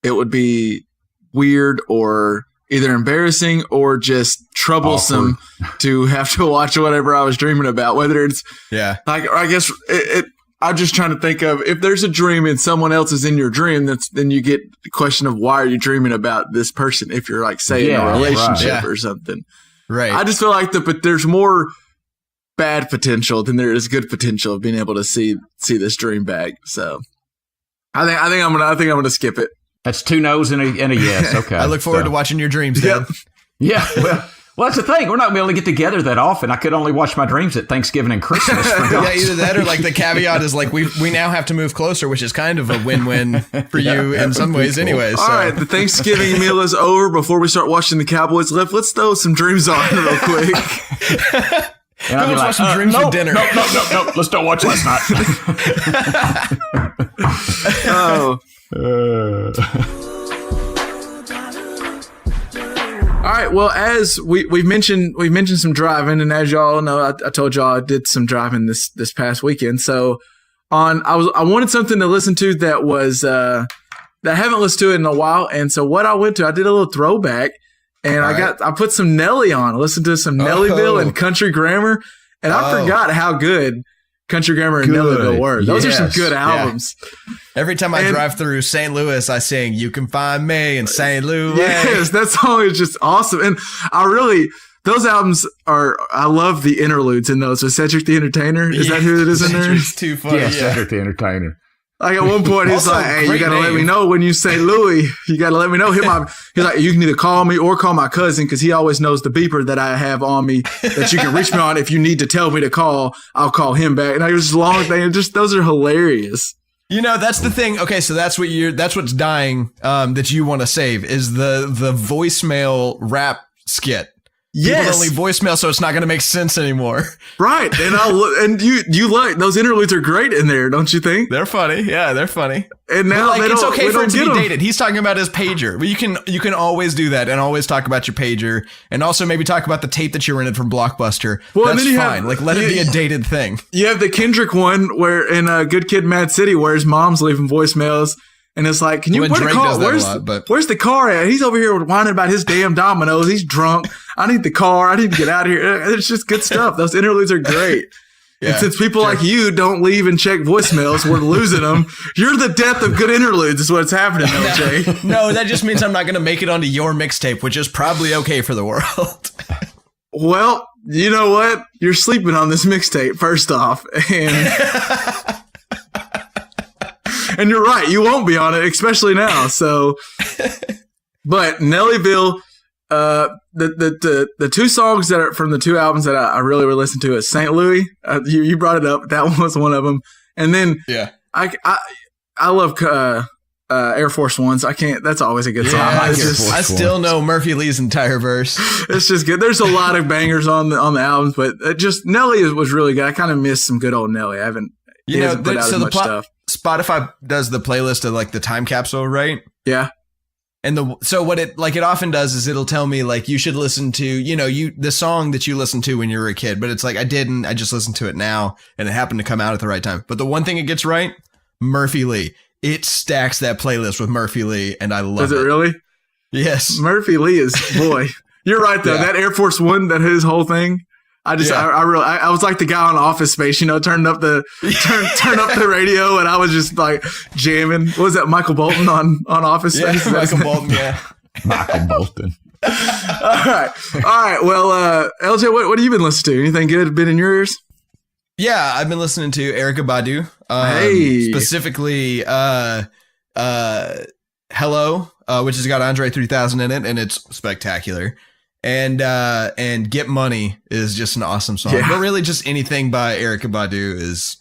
it would be weird or either embarrassing or just troublesome to have to watch whatever I was dreaming about, whether it's like, I guess I'm just trying to think of if there's a dream and someone else is in your dream, then you get the question of why are you dreaming about this person if you're like say in a relationship or something. Right. I just feel like but there's more bad potential than there is good potential of being able to see this dream back. So I think I'm gonna skip it. That's 2 no's and a yes. Okay. I look forward to watching your dreams, Dad. Yeah. Well, that's the thing. We're not going to be able to get together that often. I could only watch my dreams at Thanksgiving and Christmas. Either that or like the caveat is like we now have to move closer, which is kind of a win-win for you in some ways anyways. All right, the Thanksgiving meal is over. Before we start watching the Cowboys live, let's throw some dreams on real quick. And I'll be like, watch some dreams for dinner. No. Let's don't watch last night. Oh. right. Well, as we've mentioned some driving, and as y'all know, I told y'all I did some driving this past weekend. So I wanted something to listen to that was that I haven't listened to it in a while, and so what I went to, I did a little throwback, and I put some Nelly on. I listened to some Nellyville and Country Grammar, and I forgot how good Country Grammar and Nellyville were. Those are some good albums. Yeah. Every time I drive through St. Louis, I sing "You Can Find Me" in St. Louis. Yes, that song is just awesome, and those albums are. I love the interludes in those. With Cedric the Entertainer, is that who it is in there? It's too funny. Yeah, Cedric the Entertainer. Like at one point, he's like, "Hey, you gotta let me know when you say Louis. You gotta let me know." He's like, "You can either call me or call my cousin because he always knows the beeper that I have on me that you can reach me on. If you need to tell me to call, I'll call him back." And I was just long thing. Just those are hilarious. You know, that's the thing. Okay, so that's what's dying. That you want to save is the voicemail rap skit. Yes. People only voicemail, so it's not going to make sense anymore. Right. And you like those interludes are great in there, don't you think? They're funny. Yeah, they're funny. And now it's okay for it to be dated. He's talking about his pager. But you can always do that and always talk about your pager and also maybe talk about the tape that you rented from Blockbuster. Well, that's fine. Let it be a dated thing. You have the Kendrick one where in Good Kid, Mad City where his mom's leaving voicemails. And it's like, can you put a call? Where's the car at? He's over here whining about his damn Dominoes. He's drunk. I need the car. I need to get out of here. It's just good stuff. Those interludes are great. Yeah, and since people like you don't leave and check voicemails, we're losing them. You're the death of good interludes is what's happening, LJ. No, that just means I'm not going to make it onto your mixtape, which is probably okay for the world. Well, you know what? You're sleeping on this mixtape, first off. And you're right, you won't be on it, especially now. So, but Nellyville, the two songs that are from the two albums that I really would listen to is St. Louis. You brought it up. That one was one of them. And then I love Air Force Ones. I can't. That's always a good song. I still know Murphy Lee's entire verse. It's just good. There's a lot of bangers on the albums, but just Nelly was really good. I kind of miss some good old Nelly. I haven't. He hasn't put out as much stuff. Spotify does the playlist of like the time capsule, right? Yeah. And so what it often does is it'll tell me like you should listen to, the song that you listened to when you were a kid, but it's like I just listened to it now and it happened to come out at the right time. But the one thing it gets right, Murphy Lee. It stacks that playlist with Murphy Lee and I love it. Does it really? Yes. Murphy Lee is, boy, you're right though. That Air Force One, that his whole thing. I was like the guy on Office Space, turn up the radio, and I was just like jamming. What was that, Michael Bolton on Office Space? Michael Bolton, yeah. Michael Bolton. All right. Well, LJ, what have you been listening to? Anything good been in your ears? Yeah, I've been listening to Erykah Badu. Specifically, Hello, which has got Andre 3000 in it, and it's spectacular. And Get Money is just an awesome song. Yeah. But really just anything by Erykah Badu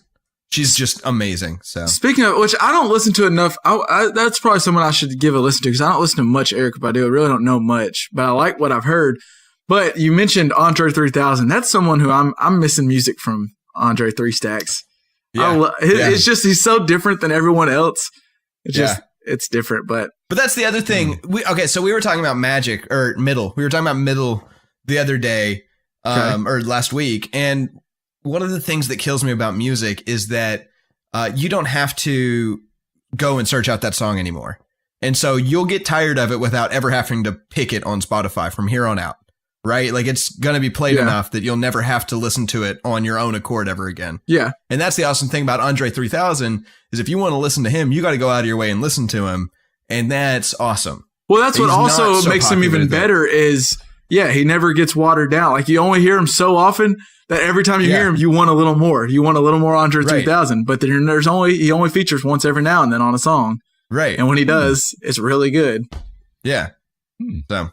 she's just amazing. So speaking of which, I don't listen to enough. That's probably someone I should give a listen to because I don't listen to much Erykah Badu. I really don't know much, but I like what I've heard. But you mentioned Andre 3000. That's someone who I'm missing music from Andre 3 Stacks. Yeah. It's just, he's so different than everyone else. It's different, but that's the other thing. So we were talking about Magic or Middle. We were talking about Middle the other day, or last week. And one of the things that kills me about music is that you don't have to go and search out that song anymore. And so you'll get tired of it without ever having to pick it on Spotify from here on out. Right? Like it's going to be played enough that you'll never have to listen to it on your own accord ever again. Yeah. And that's the awesome thing about Andre 3000 is if you want to listen to him, you got to go out of your way and listen to him. And that's awesome. Well, that's what also makes him even better is, he never gets watered down. Like you only hear him so often that every time you hear him, you want a little more. You want a little more Andre 3000. But then he only features once every now and then on a song. Right. And when he does, it's really good. Yeah. So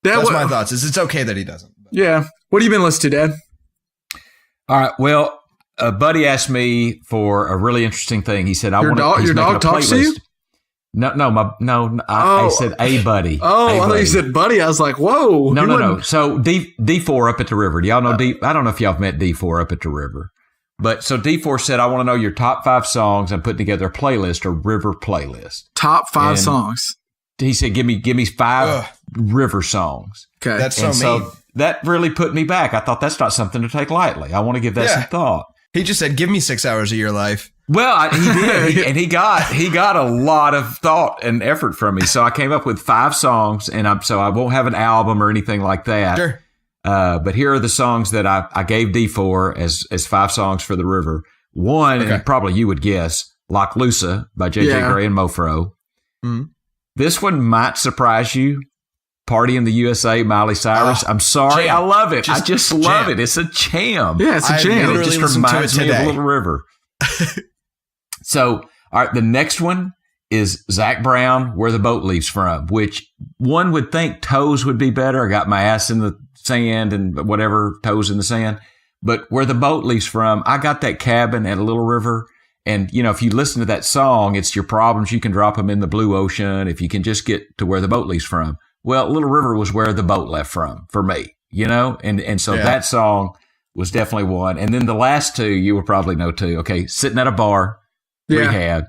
that's my thoughts. Is it's okay that he doesn't. Yeah. What have you been listening to, Dad? All right. Well, a buddy asked me for a really interesting thing. He said, your dog talks to you? I said a buddy. I thought you said buddy. I was like, whoa. No. So D4 up at the river. Do y'all know I don't know if y'all have met D4 up at the river. But so D4 said, I want to know your top 5 songs and put together a playlist, a river playlist. Top 5 songs. He said, give me 5 river songs. Okay. That's so And mean. so that really put me back. I thought that's not something to take lightly. I want to give that some thought. He just said, "Give me 6 hours of your life." Well, he did, and he got a lot of thought and effort from me. So I came up with 5 songs, and I won't have an album or anything like that. Sure. But here are the songs that I gave D4 as 5 songs for the river. One, and probably you would guess, Loch Lusa by J.J. Gray and Mofro. Mm-hmm. This one might surprise you. Party in the USA, Miley Cyrus. I'm sorry. Jam. I love it. I just love jam. it. It's a jam. Yeah, it's a I jam. And it literally just listened to reminds it me of today. Little River. So, all right, the next one is Zach Brown, Where the Boat Leaves From, which one would think Toes would be better. I got my ass in the sand and whatever, toes in the sand. But Where the Boat Leaves From, I got that cabin at a Little River. And, you know, if you listen to that song, it's your problems. You can drop them in the blue ocean if you can just get to where the boat leaves from. Well, Little River was where the boat left from for me, you know? And so that song was definitely one. And then the last 2, you will probably know too. Okay, Sitting at a Bar, Rehab.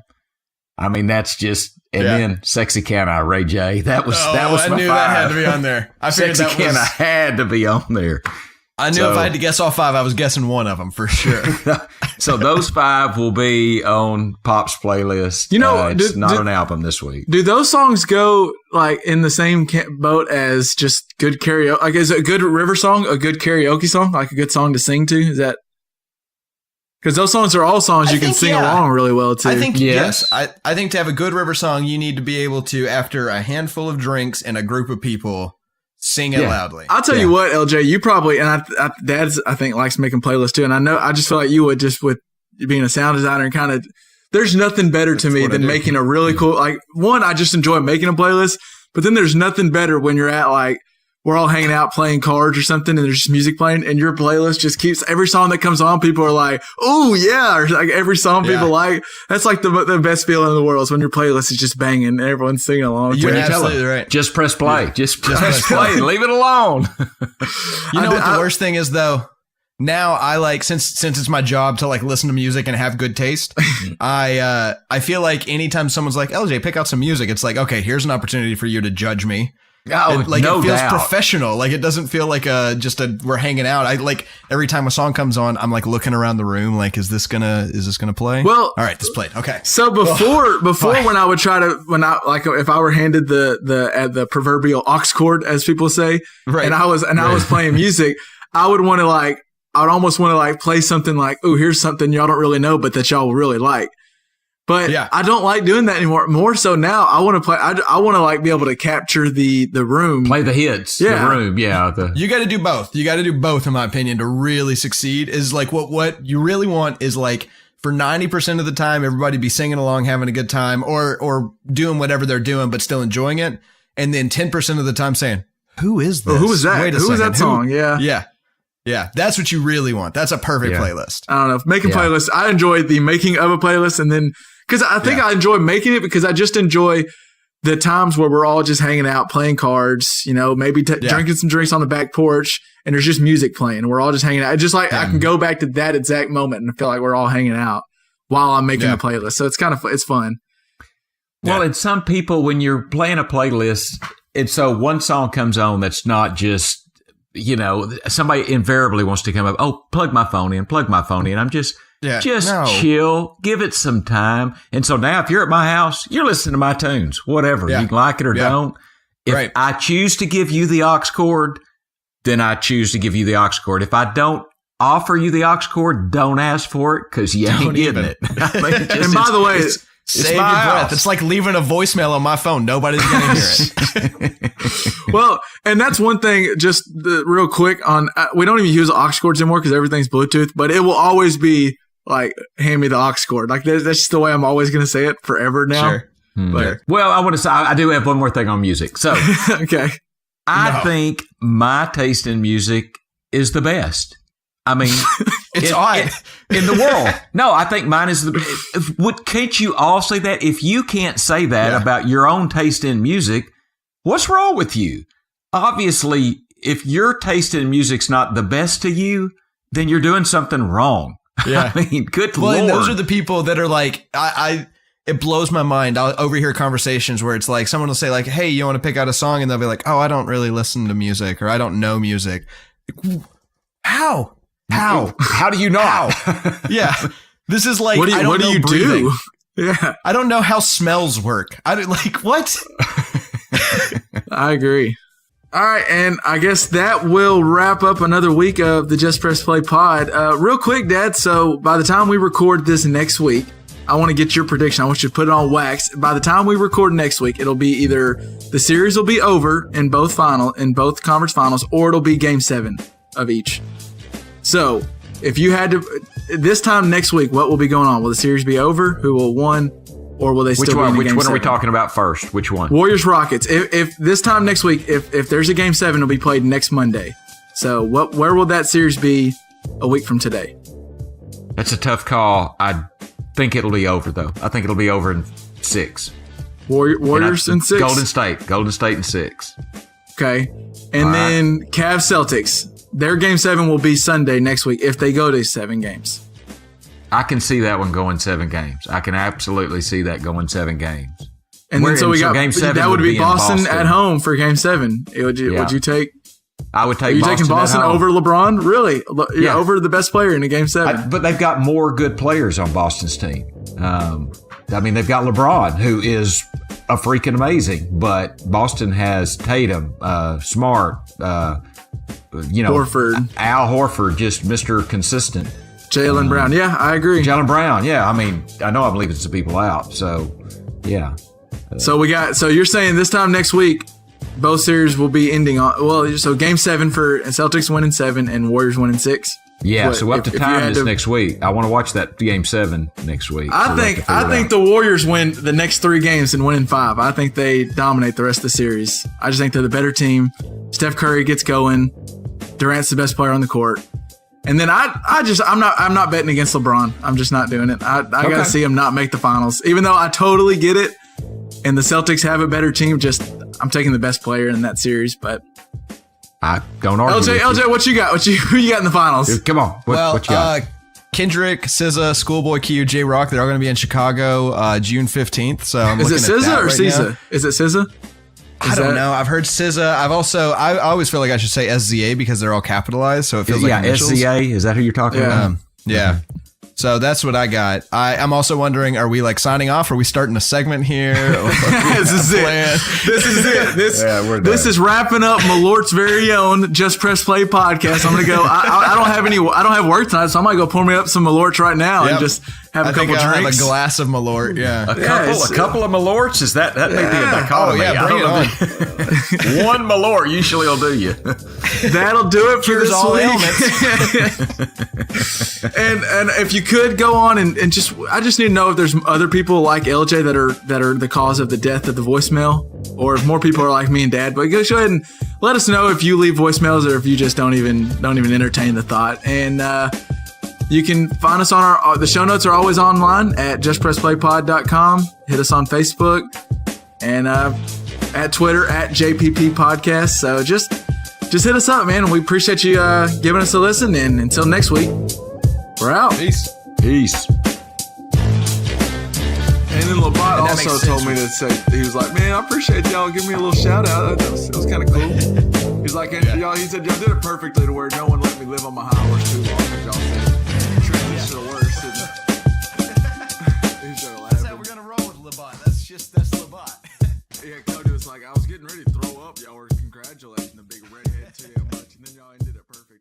I mean, that's just, and then Sexy Can I, Ray J. That was my 5. I knew that had to be on there. I figured Sexy Can I had to be on there. I knew if I had to guess all 5, I was guessing one of them for sure. So those 5 will be on Pop's playlist. You know, it's not an album this week. Do those songs go like in the same boat as just good karaoke? Like, is a good river song a good karaoke song? Like a good song to sing to? Is that because those songs are all songs you can sing along really well to? I think yes. I think to have a good river song, you need to be able to, after a handful of drinks and a group of people, sing it loudly. I'll tell you what, LJ, you probably, and Dad's, I think, likes making playlists too. And I just feel like you would, just with being a sound designer and kind of, there's nothing better to me than making a really cool, like, one, I just enjoy making a playlist, but then there's nothing better when you're at, like, we're all hanging out playing cards or something and there's just music playing and your playlist just keeps, every song that comes on, people are like, oh yeah, or like every song people like. That's like the best feeling in the world is when your playlist is just banging and everyone's singing along. You're absolutely right. Just press play. Just press play. Leave it alone. You know what the worst thing is though? Now I like, since it's my job to like listen to music and have good taste, I feel like anytime someone's like, LJ, pick out some music, it's like, okay, here's an opportunity for you to judge me. Oh, like no it feels doubt. professional. Like it doesn't feel like we're hanging out. I like every time a song comes on, I'm like looking around the room, like, is this gonna play? Well, all right, this played. Okay. So before when I would try to, if I were handed the proverbial aux chord, as people say, right, and I was playing music, I would almost want to play something like, oh, here's something y'all don't really know, but that y'all will really like. But I don't like doing that anymore. More so now, I want to play. I want to be able to capture the room, play the hits, the room. Yeah, you got to do both. You got to do both, in my opinion, to really succeed. Is like what you really want is like for 90% of the time, everybody be singing along, having a good time, or doing whatever they're doing, but still enjoying it. And then 10% of the time saying, "Who is this? Who was that? Wait a Who was second. that song?" Yeah, that's what you really want. That's a perfect playlist. I don't know. Making playlists, I enjoy the making of a playlist, and then because I think I enjoy making it because I just enjoy the times where we're all just hanging out, playing cards, maybe drinking some drinks on the back porch, and there's just music playing, and we're all just hanging out. It's just like I can go back to that exact moment and feel like we're all hanging out while I'm making the playlist. So it's kind of it's fun. Well, and some people, when you're playing a playlist, and so one song comes on that's not just, somebody invariably wants to come up, oh, plug my phone in. I'm just chill, give it some time. And so now if you're at my house, you're listening to my tunes, whatever. You can like it or don't. If I choose to give you the aux chord, then I choose to give you the aux chord. If I don't offer you the aux chord, don't ask for it because you ain't getting it. I mean, and by the way, save your breath. It's like leaving a voicemail on my phone. Nobody's going to hear it. Well, and that's one thing, just real quick on, we don't even use aux cords anymore because everything's Bluetooth, but it will always be like, hand me the aux cord. Like that's just the way I'm always going to say it forever now. Sure. But, well, I want to say, I do have one more thing on music. So okay. I think my taste in music is the best. I mean, it's odd in the world. No, I think mine is can't you all say that? If you can't say that about your own taste in music, what's wrong with you? Obviously, if your taste in music's not the best to you, then you're doing something wrong. Yeah. I mean, good Lord. Lord. And those are the people that are like, it blows my mind. I'll overhear conversations where it's like someone will say like, "Hey, you want to pick out a song?" And they'll be like, "Oh, I don't really listen to music, or I don't know music." How? How do you know? Yeah. This is like, What do you do? Yeah, I don't know how smells work. I don't like what? I agree. All right, and I guess that will wrap up another week of the Just Press Play pod. Real quick, Dad, so by the time we record this next week, I want to get your prediction. I want you to put it on wax. By the time we record next week, it'll be either the series will be over in both conference finals, or it'll be Game 7 of each. So, if you had to, this time next week, what will be going on? Will the series be over? Who will win? Or will they still be in Which Game one 7? are we talking about first? Which one? Warriors Rockets. If this time next week, if there's a Game 7, it'll be played next Monday. So where will that series be a week from today? That's a tough call. I think it'll be over though. I think it'll be over in 6. Warriors in 6. Golden State in 6. Okay, and then Cavs Celtics. Their Game 7 will be Sunday next week if they go to 7 games. I can see that one going 7 games. I can absolutely see that going 7 games. And then so we got Game 7 that would be in Boston at home for Game 7. Would you take? I would take. Are you Boston taking Boston at home. over LeBron? Really? Yeah. Over the best player in a Game 7? But they've got more good players on Boston's team. I mean, they've got LeBron, who is a freaking amazing. But Boston has Tatum, Smart, Horford. Al Horford, just Mr. Consistent. Jaylen Brown. Yeah, I agree. Jaylen Brown. Yeah, I mean, I know I'm leaving some people out. So, yeah. So you're saying this time next week, both series will be ending on, so Game 7 for Celtics winning 7 and Warriors winning 6. Yeah, so we'll have to time this next week. I want to watch that Game 7 next week. I think the Warriors win the next 3 games and win in 5. I think they dominate the rest of the series. I just think they're the better team. Steph Curry gets going. Durant's the best player on the court. And then I'm not betting against LeBron. I'm just not doing it. I got to see him not make the finals, even though I totally get it. And the Celtics have a better team. Just I'm taking the best player in that series. But I don't argue. LJ, what you got? Who you got in the finals? Come on. What you got? Kendrick, SZA, Schoolboy Q, J Rock. They're all going to be in Chicago June 15th. So I'm looking at that right now. Is it SZA or SZA? Is it SZA? I don't know. I've heard SZA. I always feel like I should say SZA because they're all capitalized, so it feels like initials. SZA. Is that who you're talking about? Yeah. So that's what I got. I'm also wondering, are we like signing off? Are we starting a segment here? This is it. This is wrapping up Malort's very own Just Press Play podcast. I'm gonna go. I don't have work tonight, so I'm gonna go pour me up some Malorts right now and just have a couple drinks. I'll have a glass of Malort. Yeah, a couple of Malorts. Is that may be a dichotomy? Oh yeah, bring it on. One Malort usually will do you. That'll do it for this week. And if you could go on and I just need to know if there's other people like LJ that are the cause of the death of the voicemail, or if more people are like me and Dad. But go ahead and let us know if you leave voicemails or if you just don't even entertain the thought. And you can find us on the show notes are always online at justpressplaypod.com. Hit us on Facebook and at Twitter at JPP Podcast. So just hit us up, man. And we appreciate you giving us a listen. And until next week, we're out. Peace. And then Labat also told me to say, he was like, man, I appreciate y'all giving me a little shout out. It was kind of cool. He's like, y'all, he said, y'all did it perfectly to where no one let me live on my high horse too long. Because y'all said, transition to worse. That's how we're going to roll with Labat. That's Labat. Yeah, Cody was like, I was getting ready to throw up. Y'all were congratulating the big redhead too much. And then y'all ended it perfect.